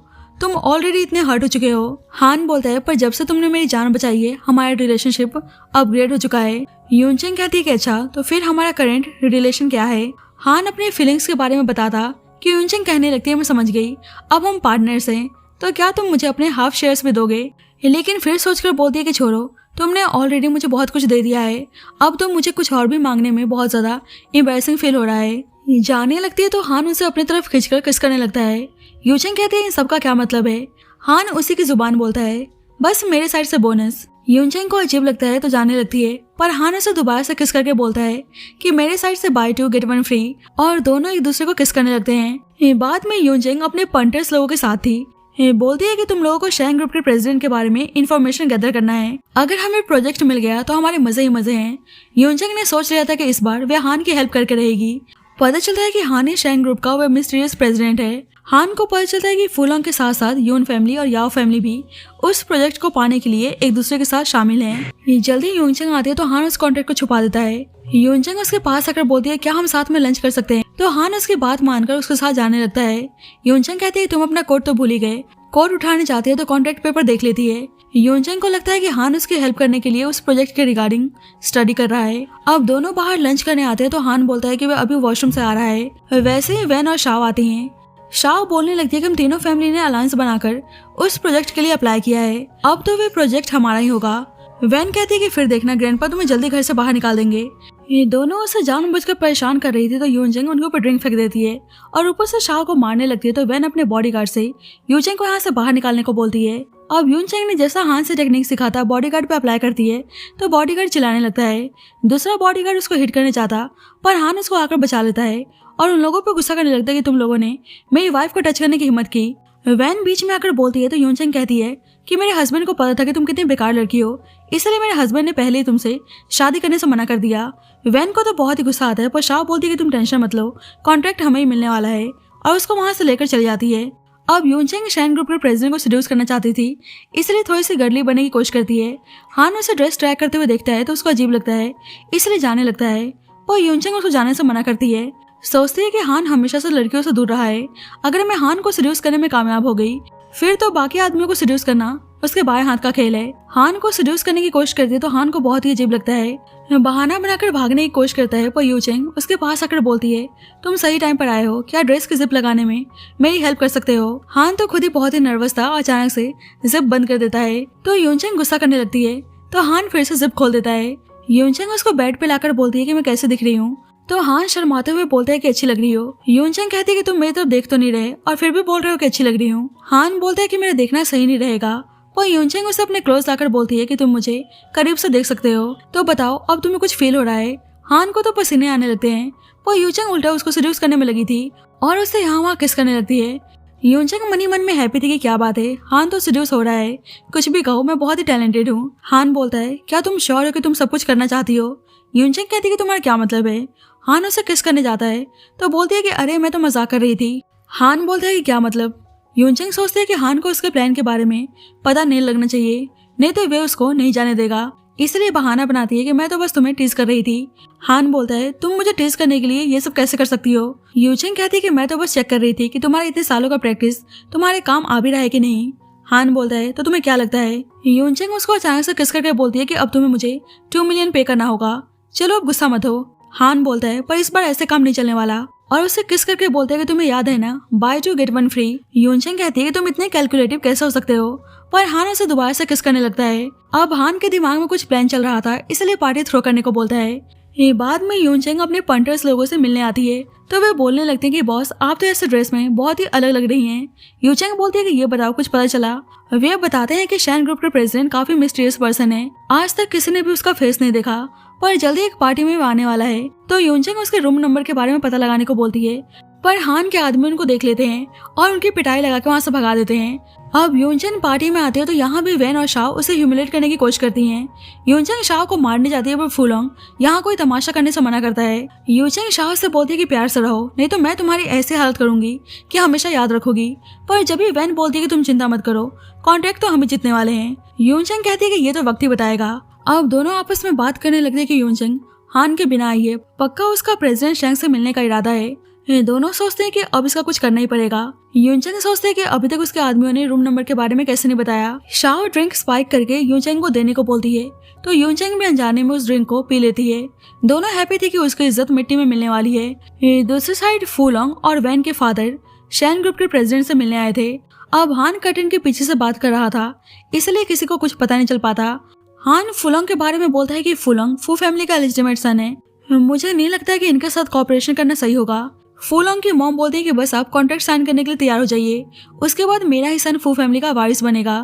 तुम ऑलरेडी इतने हर्ट हो चुके हो। हान बोलता है पर जब से तुमने मेरी जान बचाई है हमारा रिलेशनशिप अपग्रेड हो चुका है। यूनचैंग कहती है कि अच्छा तो फिर हमारा करंट रिलेशन क्या है? हान अपने फीलिंग्स के बारे में बताता कि यूनचैंग कहने लगती है मैं समझ गई, अब हम पार्टनर्स हैं, तो क्या तुम मुझे अपने हाफ शेयर्स भी दोगे? लेकिन फिर सोचकर बोलती है कि छोड़ो, तुमने ऑलरेडी मुझे बहुत कुछ दे दिया है, अब तो मुझे कुछ और भी मांगने में बहुत ज्यादा एम्बैरेसिंग फील हो रहा है। जाने लगती है तो हान उसे अपनी तरफ खींचकर किस करने लगता है। यूचैंग कहती है इन सबका क्या मतलब है? हान उसी की जुबान बोलता है, बस मेरे साइड से बोनस। यूनचैंग को अजीब लगता है तो जाने लगती है, पर हान उसे दोबारा से किस करके बोलता है कि मेरे साइड से बाय 2 गेट 1 फ्री, और दोनों एक दूसरे को किस करने लगते हैं। बाद में यूनचैंग अपने पंटर्स लोगों के साथ थी, बोलती है कि तुम लोगों को शैंग ग्रुप के प्रेसिडेंट के बारे में इंफॉर्मेशन गैदर करना है, अगर हमें प्रोजेक्ट मिल गया तो हमारे मजे ही मजे हैं। यूनचैंग ने सोच लिया था कि इस बार वह हान की हेल्प करके रहेगी। पता चलता है कि हान ही शैंग ग्रुप का वह मिस्टीरियस प्रेसिडेंट है। हान को पता चलता है कि फुलोंग के साथ साथ यून फैमिली और याओ फैमिली भी उस प्रोजेक्ट को पाने के लिए एक दूसरे के साथ शामिल हैं। जल्दी यूनचैंग आती है तो हान उस कॉन्ट्रैक्ट को छुपा देता है। यूनचैंग उसके पास आकर बोलती है क्या हम साथ में लंच कर सकते हैं? तो हान उसकी बात मानकर उसके साथ जाने लगता है। यूनचैंग कहती है तुम अपना कोट तो भूल ही गए। कोट उठाने जाती है तो कॉन्ट्रैक्ट पेपर देख लेती है। यूनचैंग को लगता है कि हान उसकी हेल्प करने के लिए उस प्रोजेक्ट के रिगार्डिंग स्टडी कर रहा है। अब दोनों बाहर लंच करने आते हैं तो हान बोलता है कि वह अभी वॉशरूम से आ रहा है। वैसे ही वैन और शाओ आती हैं। शाओ बोलने लगती है कि हम तीनों फैमिली ने अलायंस बनाकर उस प्रोजेक्ट के लिए अप्लाई किया है, अब तो वे प्रोजेक्ट हमारा ही होगा। वैन कहती है कि फिर देखना ग्रैंडपा तुम्हें जल्दी घर से बाहर निकाल देंगे। ये दोनों उसे जानबूझकर परेशान कर रही थी तो यूनचैंग उनके ऊपर ड्रिंक फेंक देती है और ऊपर से शाओ को मारने लगती है। तो वैन अपने बॉडीगार्ड से यूनचैंग को यहाँ से बाहर निकालने को बोलती है। अब यूनचैंग ने जैसा हान से टेक्निक सिखा था बॉडीगार्ड पे अप्लाई करती है तो बॉडीगार्ड चिल्लाने लगता है। दूसरा बॉडीगार्ड उसको हिट करने चाहता पर हान उसको आकर बचा लेता है और उन लोगों पर गुस्सा करने लगता है कि तुम लोगों ने मेरी वाइफ को टच करने की हिम्मत की। वैन बीच में आकर बोलती है तो यूनचैंग कहती है कि मेरे हस्बैंड को पता था कि तुम कितनी बेकार लड़की हो, इसलिए मेरे हस्बैंड ने पहले ही तुमसे शादी करने से मना कर दिया। वैन को तो बहुत ही गुस्सा आता है पर शाओ बोलती है कि तुम टेंशन मत लो, कॉन्ट्रैक्ट हमें ही मिलने वाला है, और उसको वहां से लेकर चली जाती है। अब यूनचैंग शैन ग्रुप के प्रेसिडेंट को सेड्यूस करना चाहती थी, इसलिए थोड़ी सी गर्ली बनने की कोशिश करती है। हान उसे ड्रेस ट्राई करते हुए देखता है तो उसको अजीब लगता है, इसलिए जाने लगता है, पर यूनचैंग उसको जाने से मना करती है। सोचती है कि हान हमेशा से लड़कियों से दूर रहा है, अगर मैं हान को सेड्यूस करने में कामयाब हो गई फिर तो बाकी आदमियों को सेड्यूस करना उसके बाएं हाथ का खेल है। हान को सेड्यूस करने की कोशिश करती है तो हान को बहुत ही अजीब लगता है। बहाना बनाकर भागने की कोशिश करता है पर यूनचैंग उसके पास आकर बोलती है तुम सही टाइम पर आए हो, क्या ड्रेस की जिप लगाने में मेरी हेल्प कर सकते हो? हान तो खुद ही बहुत ही नर्वस था और अचानक से जिप बंद कर देता है तो यूनचैंग गुस्सा करने लगती है तो हान फिर से जिप खोल देता है। यूनचैंग उसको बेड पे लाकर बोलती है कि मैं कैसे दिख रही हूँ, तो हान शर्माते हुए बोलता है कि अच्छी लग रही हो। यूनचैंग कहती है कि तुम मेरी तरफ देख तो नहीं रहे और फिर भी बोल रहे हो कि अच्छी लग रही हूँ। हान बोलता है कि मेरा देखना सही नहीं रहेगा, पर यूनचैंग उसे अपने क्लोज लाकर बोलती है कि तुम मुझे करीब से देख सकते हो, तो बताओ अब तुम्हें कुछ फील हो रहा है? हान को तो पसीने आने लगते हैं, पर यूनचैंग उल्टा उसको सेड्यूस करने में लगी थी और उससे यहाँ वहाँ किस करने लगती है। यूनचैंग मनी मन में हैप्पी थी कि क्या बात है, हान तो सेड्यूस हो रहा है, कुछ भी कहो मैं बहुत ही टैलेंटेड हूँ। हान बोलता है क्या तुम श्योर हो कि तुम सब कुछ करना चाहती हो? यूनचैंग कहती है कि तुम्हारा क्या मतलब है? हान उसे किस करने जाता है तो बोलती है कि अरे मैं तो मजाक कर रही थी। हान बोलता है कि क्या मतलब? यूनचैंग सोचती है कि हान को उसके प्लान के बारे में पता नहीं लगना चाहिए, नहीं तो वे उसको नहीं जाने देगा, इसलिए बहाना बनाती है कि मैं तो बस तुम्हें टीज कर रही थी। हान बोलता है तुम मुझे टीज करने के लिए ये सब कैसे कर सकती हो? यूनचैंग कहती है कि मैं तो बस चेक कर रही थी कि तुम्हारे इतने सालों का प्रैक्टिस तुम्हारे काम आ भी रहा है कि नहीं। हान बोलता है तो तुम्हें क्या लगता है? यूनचैंग उसको अचानक से किस करके बोलती है कि अब तुम्हें मुझे 2 मिलियन पे करना होगा, चलो अब गुस्सा मत हो। हान बोलता है पर इस बार ऐसे काम नहीं चलने वाला और उसे किस करके बोलता है कि तुम्हें याद है ना, बाय 2 get 1 फ्री। यूनचेंग कहती है कि तुम इतने कैलकुलेटिव कैसे हो सकते हो, पर हान उसे दोबारा से किस करने लगता है। अब हान के दिमाग में कुछ प्लान चल रहा था, इसलिए पार्टी थ्रो करने को बोलता है। ये बाद में यूनचेंग अपने पंटर्स लोगों से मिलने आती है तो वे बोलने लगते हैं कि बॉस आप तो ऐसे ड्रेस में बहुत ही अलग लग रही हैं। यूचेंग बोलती है कि ये बताओ कुछ पता चला। वे बताते हैं कि शैन ग्रुप के प्रेसिडेंट काफी मिस्टीरियस पर्सन है, आज तक किसी ने भी उसका फेस नहीं देखा, पर जल्दी एक पार्टी में वो आने वाला है। तो यूनचेंग उसके रूम नंबर के बारे में पता लगाने को बोलती है, पर हान के आदमी उनको देख लेते हैं और उनकी पिटाई लगा के वहाँ से भगा देते हैं। अब यूनचेंग पार्टी में आते हैं तो यहाँ भी वैन और शाओ उसे ह्यूमिलेट करने की कोशिश करती हैं। यूनचेंग शाओ को मारने जाती है पर फुलोंग यहाँ कोई तमाशा करने से मना करता है। यूनचेंग शाओ से बोलती है कि प्यार से रहो, नहीं तो मैं तुम्हारी ऐसी हालत करूंगी कि हमेशा याद रखोगी। पर जब भी वैन बोलती है कि तुम चिंता मत करो, कॉन्ट्रैक्ट तो हमें जीतने वाले हैं। यूनचेंग कहती है कि ये तो वक्त ही बताएगा। अब दोनों आपस में बात करने लगते हैं कि यूनचेंग हान के बिना आई है, पक्का उसका प्रेसिडेंट शैंग से मिलने का इरादा है। ये दोनों सोचते हैं कि अब इसका कुछ करना ही पड़ेगा। यूनचेंग सोचते हैं कि अभी तक उसके आदमियों ने रूम नंबर के बारे में कैसे नहीं बताया। शाओ ड्रिंक स्पाइक करके यूनचेंग को देने को बोलती है तो यूनचेंग भी अनजाने में उस ड्रिंक को पी लेती है। दोनों हैप्पी थे कि उसकी इज्जत मिट्टी में मिलने वाली है। दूसरी साइड फुलोंग और वैन के फादर शैन ग्रुप के प्रेसिडेंट से मिलने आए थे। अब हान कर्टन के पीछे से बात कर रहा था, इसलिए किसी को कुछ पता नहीं चल पाता। हान फुलोंग के बारे में बोलता है कि फुलोंग फू फैमिली का लेजिटिमेट सन है, मुझे नहीं लगता है कि इनके साथ कॉपरेशन करना सही होगा। फुलोंग की मॉम बोलती है कि बस आप कॉन्ट्रैक्ट साइन करने के लिए तैयार हो जाइए, उसके बाद मेरा ही सन फू फैमिली का वारिस बनेगा।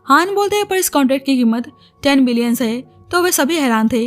हान बोलते हैं पर इस कॉन्ट्रैक्ट की कीमत 10 बिलियन है, तो वे सभी हैरान थे।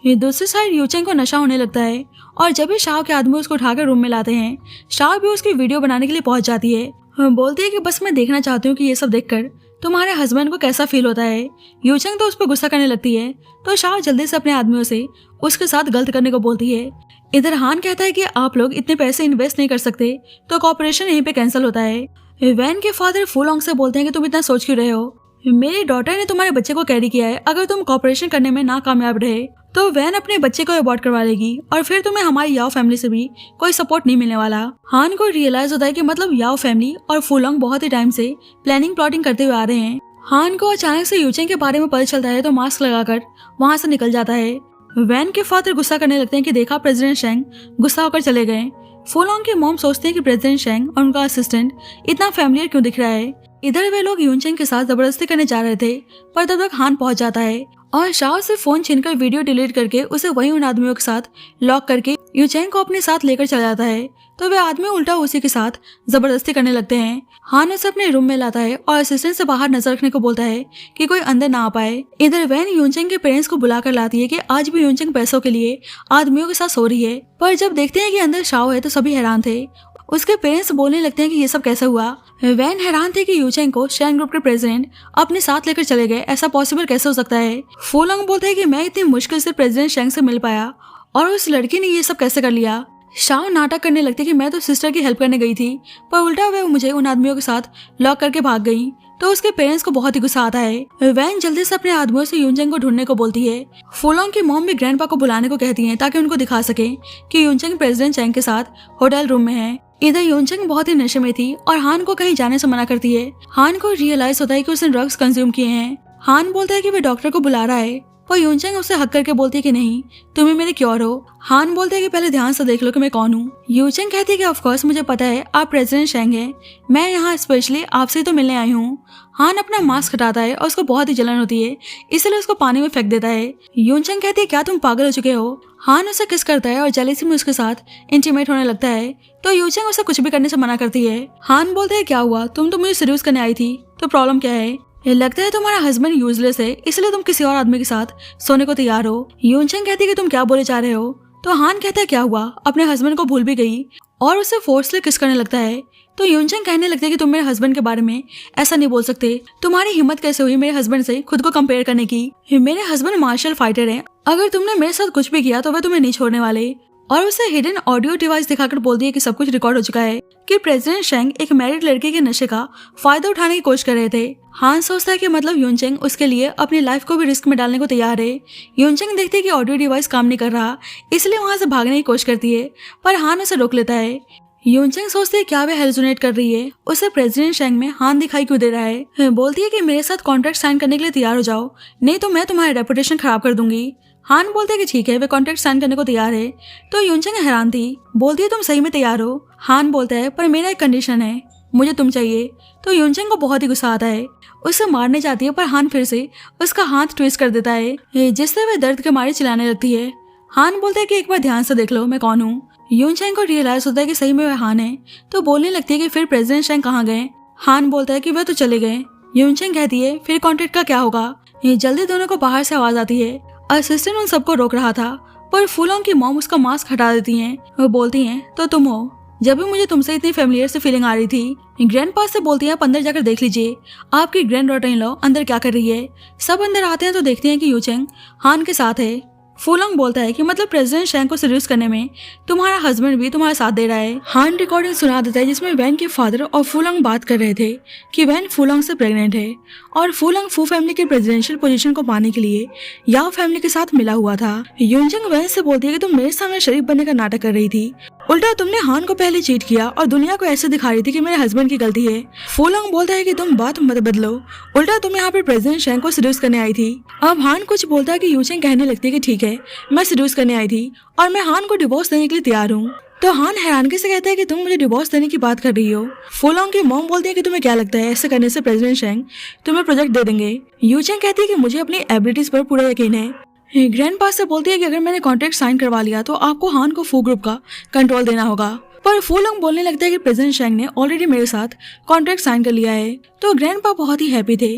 ये दूसरी साइड यूचेंग को नशा होने लगता है और जब भी शाओ के आदमी उसको उठाकर रूम में लाते हैं, शाओ भी उसकी वीडियो बनाने के लिए पहुंच जाती है। बोलती है कि बस मैं देखना चाहती हूँ कि ये सब देखकर तुम्हारे हस्बैंड को कैसा फील होता है। यूचेंग तो उस पर गुस्सा करने लगती है तो शाओ जल्दी से अपने आदमियों से उसके साथ गलत करने को बोलती है। इधर हान कहता है कि आप लोग इतने पैसे इन्वेस्ट नहीं कर सकते, तो कॉपरेशन यहीं पे कैंसिल होता है। वैन के फादर फुलोंग से बोलते हैं कि तुम इतना सोच क्यों रहे हो, मेरी डॉटर ने तुम्हारे बच्चे को कैरी किया है, अगर तुम कॉपरेशन करने में नाकामयाब रहे तो वैन अपने बच्चे को अबॉर्ट करवा लेगी और फिर तुम्हें हमारी याओ फैमिली से भी कोई सपोर्ट नहीं मिलने वाला। हान को रियलाइज होता है कि मतलब याओ फैमिली और फुलोंग बहुत ही टाइम से प्लानिंग प्लॉटिंग करते हुए आ रहे हैं। हान को अचानक से यूचेंग के बारे में पता चलता है तो मास्क लगाकर वहाँ से निकल जाता है। वैन के फादर गुस्सा करने लगते हैं कि देखा प्रेसिडेंट शैंग गुस्सा होकर चले गए। फुलोंग के मॉम सोचते हैं कि प्रेसिडेंट शैंग और उनका असिस्टेंट इतना फैमिलियर क्यों दिख रहा है। इधर वे लोग यूनचेंग के साथ जबरदस्ती करने जा रहे थे, पर तब तक हान पहुंच जाता है और शाओ से फोन छीनकर वीडियो डिलीट करके उसे वहीं उन आदमियों के साथ लॉक करके यूचेंग को अपने साथ लेकर चला जाता है। तो वे आदमी उल्टा उसी के साथ जबरदस्ती करने लगते हैं। हान उसे अपने रूम में लाता है और असिस्टेंट से बाहर नजर रखने को बोलता है कि कोई अंदर ना आ पाए। इधर वैन यूनचेंग के पेरेंट्स को बुलाकर लाती है कि आज भी यूनचेंग पैसों के लिए आदमियों के साथ सो रही है, पर जब देखते हैं कि अंदर शाओ है तो सभी हैरान थे। उसके पेरेंट्स बोलने लगते हैं कि ये सब कैसे हुआ। वैन हैरान थे कि यूचेंग को शैन ग्रुप के प्रेसिडेंट अपने साथ लेकर चले गए, ऐसा पॉसिबल कैसे हो सकता है। फुलोंग बोलते हैं कि मैं इतनी मुश्किल से प्रेसिडेंट शैंग से मिल पाया और उस लड़की ने ये सब कैसे कर लिया। शाओ नाटक करने लगते कि मैं तो सिस्टर की हेल्प करने गई थी, पर उल्टा वे मुझे उन आदमियों के साथ लॉक करके भाग गई। तो उसके पेरेंट्स को बहुत ही गुस्सा आता है। वैन जल्दी से अपने आदमियों से यूनचेंग को ढूंढने को बोलती है। फुलोंग की मॉम भी ग्रैंडपा को बुलाने को कहती हैं ताकि उनको दिखा सके कि यूनचेंग प्रेसिडेंट चैंग के साथ होटल रूम में है। इधर यूनचेंग बहुत ही नशे में थी और हान को कहीं जाने से मना करती है। हान को रियलाइज होता है कि उसने ड्रग्स कंज्यूम किए हैं। हान बोलता है कि वे डॉक्टर को बुला रहा है, पर यूनचेंग उसे हक करके बोलती है कि नहीं, तुम्हें मेरे क्योर हो। हान बोलते हैं कि पहले ध्यान से देख लो कि मैं कौन हूँ। यूचेंग कहती है कि ऑफ कोर्स मुझे पता है आप प्रेसिडेंट शैंग हैं, मैं यहाँ स्पेशली आपसे ही तो मिलने आई हूँ। हान अपना मास्क हटाता है और उसको बहुत ही जलन होती है, इसलिए उसको पानी में फेंक देता है। यूनचेंग कहती है क्या तुम पागल हो चुके हो। हान उसे किस करता है और जेलेसी में उसके साथ इंटीमेट होने लगता है, तो यूचेंग उसे कुछ भी करने से मना करती है। हान बोलते है क्या हुआ, तुम तो मुझे सीरियस करने आई थी, तो प्रॉब्लम क्या है। लगता है तुम्हारा हस्बैंड यूजलेस है, इसलिए तुम किसी और आदमी के साथ सोने को तैयार हो। यूनचेंग कहती है कि तुम क्या बोले जा रहे हो, तो हान कहता है क्या हुआ, अपने हस्बैंड को भूल भी गई और उसे फोर्सली किस करने लगता है। तो यूनचेंग कहने लगते है कि तुम मेरे हस्बैंड के बारे में ऐसा नहीं बोल सकते, तुम्हारी हिम्मत कैसे हुई मेरे हस्बैंड से खुद को कंपेयर करने की। मेरे हस्बैंड मार्शल फाइटर है, अगर तुमने मेरे साथ कुछ भी किया तो वह तुम्हें नहीं छोड़ने वाले। और उसे हिडन ऑडियो डिवाइस दिखाकर बोल दिया कि सब कुछ रिकॉर्ड हो चुका है कि प्रेसिडेंट शैंग एक मैरिड लड़के के नशे का फायदा उठाने की कोशिश कर रहे थे। हान सोचता है कि मतलब यूनचेंग उसके लिए अपनी लाइफ को भी रिस्क में डालने को तैयार है। यूनचेंग देखती है कि ऑडियो डिवाइस काम नहीं कर रहा, इसलिए वहां से भागने की कोशिश करती है, पर हान उसे रोक लेता है। यूनचेंग सोचती है क्या वे हेलुसिनेट कर रही है, उसे प्रेसिडेंट शैंग में हान दिखाई क्यों दे रहा है। बोलती है कि मेरे साथ कॉन्ट्रैक्ट साइन करने के लिए तैयार हो जाओ, नहीं तो मैं तुम्हारी रेपुटेशन खराब कर दूंगी। हान बोलते है कि ठीक है, वे कॉन्ट्रैक्ट साइन करने को तैयार है। तो यूनचंग हैरान थी, बोलती है तुम सही में तैयार हो? हान बोलता है पर मेरा एक कंडीशन है, मुझे तुम चाहिए। तो यूनचंग को बहुत ही गुस्सा आता है, उसे मारने चाहती है पर हान फिर से उसका हाथ ट्विस्ट कर देता है, जिससे वह दर्द के मारे चिल्लाने लगती है। हान बोलता है कि एक बार ध्यान से देख लो मैं कौन हूँ। यूनचंग को रियलाइज होता है कि सही में वह हान है, तो बोलने लगती है कि फिर प्रेसिडेंट शेंग कहाँ गए। हान बोलता है कि वह तो चले गए। यूनचंग कहती है फिर कॉन्ट्रैक्ट का क्या होगा। जल्दी दोनों को बाहर से आवाज आती है। असिस्टेंट उन सबको रोक रहा था, पर फूलों की मॉम उसका मास्क हटा देती हैं। वो बोलती हैं तो तुम हो, जब भी मुझे तुमसे इतनी फेमिलियर से फीलिंग आ रही थी। ग्रैंडपा से बोलती हैं आप अंदर जाकर देख लीजिए आपकी ग्रैंड डॉटर इन लॉ अंदर क्या कर रही है। सब अंदर आते हैं तो देखते हैं कि यूचेंग हान के साथ है। फूलोंग बोलता है कि मतलब प्रेसिडेंट शेंग को सेड्यूस करने में तुम्हारा हस्बैंड भी तुम्हारा साथ दे रहा है। हान रिकॉर्डिंग सुना देता है जिसमें वैन के फादर और फूलोंग बात कर रहे थे कि वैन फूलोंग से प्रेग्नेंट है और फूलोंग फू फैमिली के प्रेसिडेंशियल पोजीशन को पाने के लिए याओ फैमिली के साथ मिला हुआ था। यूनचंग वैन से बोलती है कि तुम मेरे सामने शरीफ बनने का नाटक कर रही थी, उल्टा तुमने हान को पहले चीट किया और दुनिया को ऐसे दिखा रही थी कि मेरे हस्बैंड की गलती है। फूलोंग बोलता है कि तुम बात मत बदलो, उल्टा तुम यहाँ पर प्रेसिडेंट शेंग को सेड्यूस करने आई थी। अब हान कुछ बोलता है कि यूचेंग कहने लगती है कि ठीक है मैं सेड्यूस करने आई थी और मैं हान को डिवोर्स देने के लिए तैयार हूँ। तो हान हैरानगी से कहता है कि तुम मुझे डिवोर्स देने की बात कर रही हो। फूलोंग की मॉम बोलती है कि तुम्हें क्या लगता है ऐसे करने से प्रेसिडेंट शेंग तुम्हें प्रोजेक्ट दे देंगे। यूचेंग कहती है कि मुझे अपनी एबिलिटीज पर पूरा यकीन है। ग्रैंडपा से बोलती है कि अगर मैंने कॉन्ट्रैक्ट साइन करवा लिया तो आपको हान को फू ग्रुप का कंट्रोल देना होगा। पर फूलोंग बोलने लगता है कि प्रेसिडेंट शेंग ने ऑलरेडी मेरे साथ कॉन्ट्रैक्ट साइन कर लिया है। तो ग्रैंडपा बहुत ही हैप्पी थे।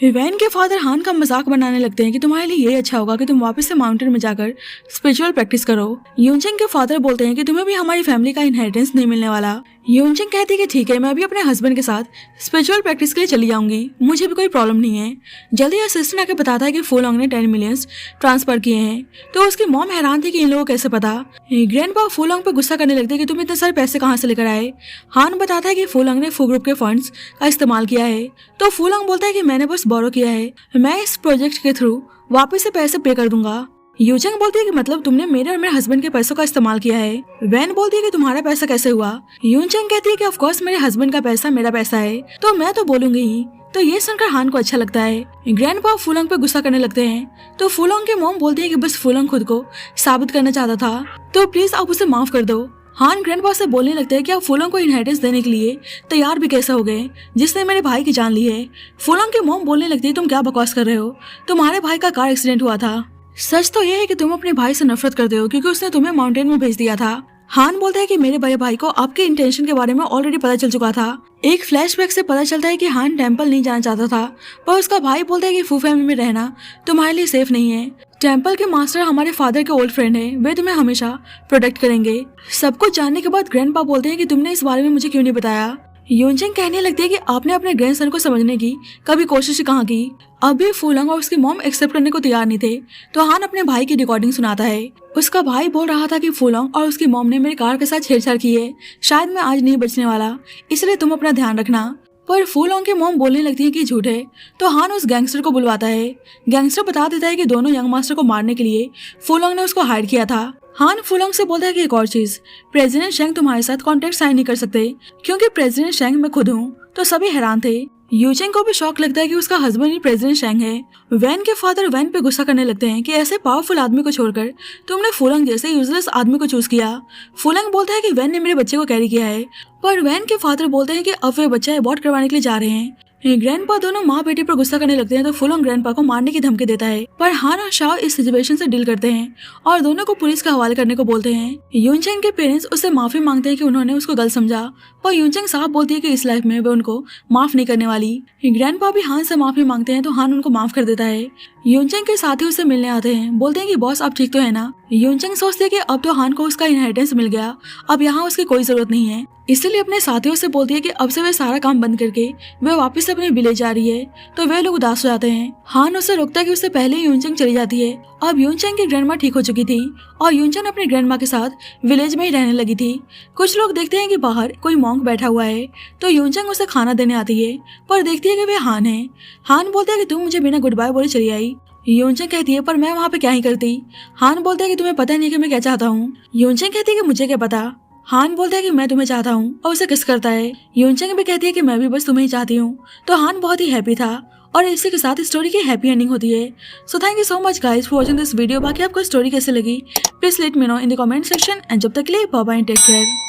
वैन के फादर हान का मजाक बनाने लगते हैं कि तुम्हारे लिए ये अच्छा होगा कि तुम वापस से माउंटेन में जाकर स्पिरिचुअल प्रैक्टिस करो। यूनचंग के फादर बोलते हैं कि तुम्हें भी हमारी फैमिली का इनहेरिटेंस नहीं मिलने वाला। यूनचंग कहती है कि ठीक है मैं भी अपने हस्बैंड के साथ स्पिरिचुअल प्रैक्टिस के लिए चली जाऊंगी, मुझे भी कोई प्रॉब्लम नहीं है। जल्दी असिस्टेंट आके बताता है कि फूलोंग ने 10 मिलियंस ट्रांसफर किए हैं। तो उसकी मॉम हैरान थी कि इन लोगों को कैसे पता। ग्रैंडपा फूलोंग पे गुस्सा करने लगते हैं कि तुम इतने सारे पैसे कहाँ से लेकर आए। हान बताता है कि फूलोंग ने फू ग्रुप के फंड्स का इस्तेमाल किया है। तो फूलोंग बोलता है कि मैंने बस बोरो किया है, मैं इस प्रोजेक्ट के थ्रू वापस से पैसे पे कर दूंगा। यूचंग बोलती है कि मतलब तुमने मेरे और मेरे हस्बैंड के पैसों का इस्तेमाल किया है। वैन बोलती है कि तुम्हारा पैसा कैसे हुआ। यूचंग कहती है कि ऑफ कोर्स मेरे हस्बैंड का पैसा मेरा पैसा है, तो मैं तो बोलूंगी ही। तो ये सुनकर हान को अच्छा लगता है। ग्रैंडपा फूलोंग पे गुस्सा करने लगते हैं। तो फूलोंग के मॉम बोलती है कि बस फूलोंग खुद को साबित करना चाहता था, तो प्लीज आप उसे माफ कर दो। हान ग्रैंडपा से बोलने लगते हैं कि आप फूलोंग को इनहेरिटेंस देने के लिए तैयार भी कैसे हो गए जिसने मेरे भाई की जान ली है। फूलोंग की मॉम बोलने लगती है तुम क्या बकवास कर रहे हो, तुम्हारे भाई का कार एक्सीडेंट हुआ था। सच तो ये है कि तुम अपने भाई से नफरत करते हो क्योंकि उसने तुम्हें माउंटेन में भेज दिया था। हान बोलता है कि मेरे बड़े भाई को आपके इंटेंशन के बारे में ऑलरेडी पता चल चुका था। एक फ्लैशबैक से पता चलता है कि हान टेंपल नहीं जाना चाहता था, पर उसका भाई बोलता है कि फू फैमिली में रहना तुम्हारे लिए सेफ नहीं है। टेंपल के मास्टर हमारे फादर के ओल्ड फ्रेंड है, वे तुम्हें हमेशा प्रोटेक्ट करेंगे। सब कुछ जानने के बाद ग्रैंडपा बोलते हैं कि तुमने इस बारे में मुझे क्यों नहीं बताया। यूनचंग कहने लगती है कि आपने अपने ग्रैंडसन को समझने की कभी कोशिश कहाँ की। अभी फूलोंग और उसकी मॉम एक्सेप्ट करने को तैयार नहीं थे, तो हान अपने भाई की रिकॉर्डिंग सुनाता है। उसका भाई बोल रहा था कि फूलोंग और उसकी मॉम ने मेरे कार के साथ छेड़छाड़ की है, शायद मैं आज नहीं बचने वाला, इसलिए तुम अपना ध्यान रखना। पर फूलोंग की मॉम बोलने लगती है कि झूठ है। तो हान उस गैंगस्टर को बुलवाता है। गैंगस्टर बता देता है कि दोनों यंग मास्टर को मारने के लिए फूलोंग ने उसको हायर किया था। हान फूलोंग से बोलता है कि एक और चीज, प्रेसिडेंट शेंग तुम्हारे साथ कॉन्ट्रैक्ट साइन नहीं कर सकते क्योंकि प्रेसिडेंट शेंग मैं खुद हूँ। तो सभी हैरान थे। यूचेंग को भी शौक लगता है कि उसका हस्बैंड ही प्रेसिडेंट शेंग है। वैन के फादर वैन पे गुस्सा करने लगते हैं कि ऐसे पावरफुल आदमी को छोड़कर तुमने फूलोंग जैसे यूजलेस आदमी को चूज किया। फूलोंग बोलता है कि वैन ने मेरे बच्चे को कैरी किया है, पर वैन के फादर बोलते हैं कि अब वे बच्चा अबॉर्ट करवाने के लिए जा रहे हैं। ग्रैंडपा दोनों माँ बेटी पर गुस्सा करने लगते हैं, तो फूलोंग ग्रैंडपा को मारने की धमकी देता है, पर हान और शाओ इस सिचुएशन से डील करते हैं और दोनों को पुलिस के हवाले करने को बोलते हैं। यूनचेंग के पेरेंट्स उससे माफी मांगते हैं कि उन्होंने उसको गलत समझा, पर यूनचेंग साफ बोलती है कि इस लाइफ में वे उनको माफ नहीं करने वाली। ग्रैंडपा भी हान से माफी मांगते हैं, तो हान उनको माफ कर देता है। यूनचेंग के साथी उससे मिलने आते हैं, बोलते हैं कि बॉस आप ठीक तो है ना। यूनचेंग सोचते हैं कि अब तो हान को उसका इनहेरिटेंस मिल गया, अब यहाँ उसकी कोई जरूरत नहीं है, इसलिए अपने साथियों से बोलती है कि अब से वे सारा काम बंद करके वे वापस से अपने विलेज जा रही है। तो वे लोग उदास हो जाते हैं। हान उसे रोकता है कि उससे पहले यूनचेंग चली जाती है। अब यूनचेंग की ग्रैंडमा ठीक हो चुकी थी और यूनचेंग अपने ग्रैंडमा के साथ विलेज में ही रहने लगी थी। कुछ लोग देखते हैं कि बाहर कोई मॉन्क बैठा हुआ है, तो यूनचेंग उसे खाना देने आती है, पर देखती है कि वे हान है। हान बोलता है कि तुम मुझे बिना गुड बाय बोले चली आई। यूनचेंग कहती है पर मैं वहाँ पे क्या ही करती। हान बोलता है कि तुम्हें पता नहीं कि मैं क्या चाहता हूँ। यूनचेंग कहती है कि मुझे क्या पता। हान बोलता है कि मैं तुम्हें चाहता हूँ और उसे किस करता है। यूनचेंग भी कहती है कि मैं भी बस तुम्हें ही चाहती हूँ। तो हान बहुत ही हैप्पी था और इसी के साथ स्टोरी की हैप्पी एंडिंग होती है। So thank you so much guys for watching this video. बाकी आपको स्टोरी कैसे लगी please let me know in the comment section and जब तक के लिए बाय बाय, टेक केयर।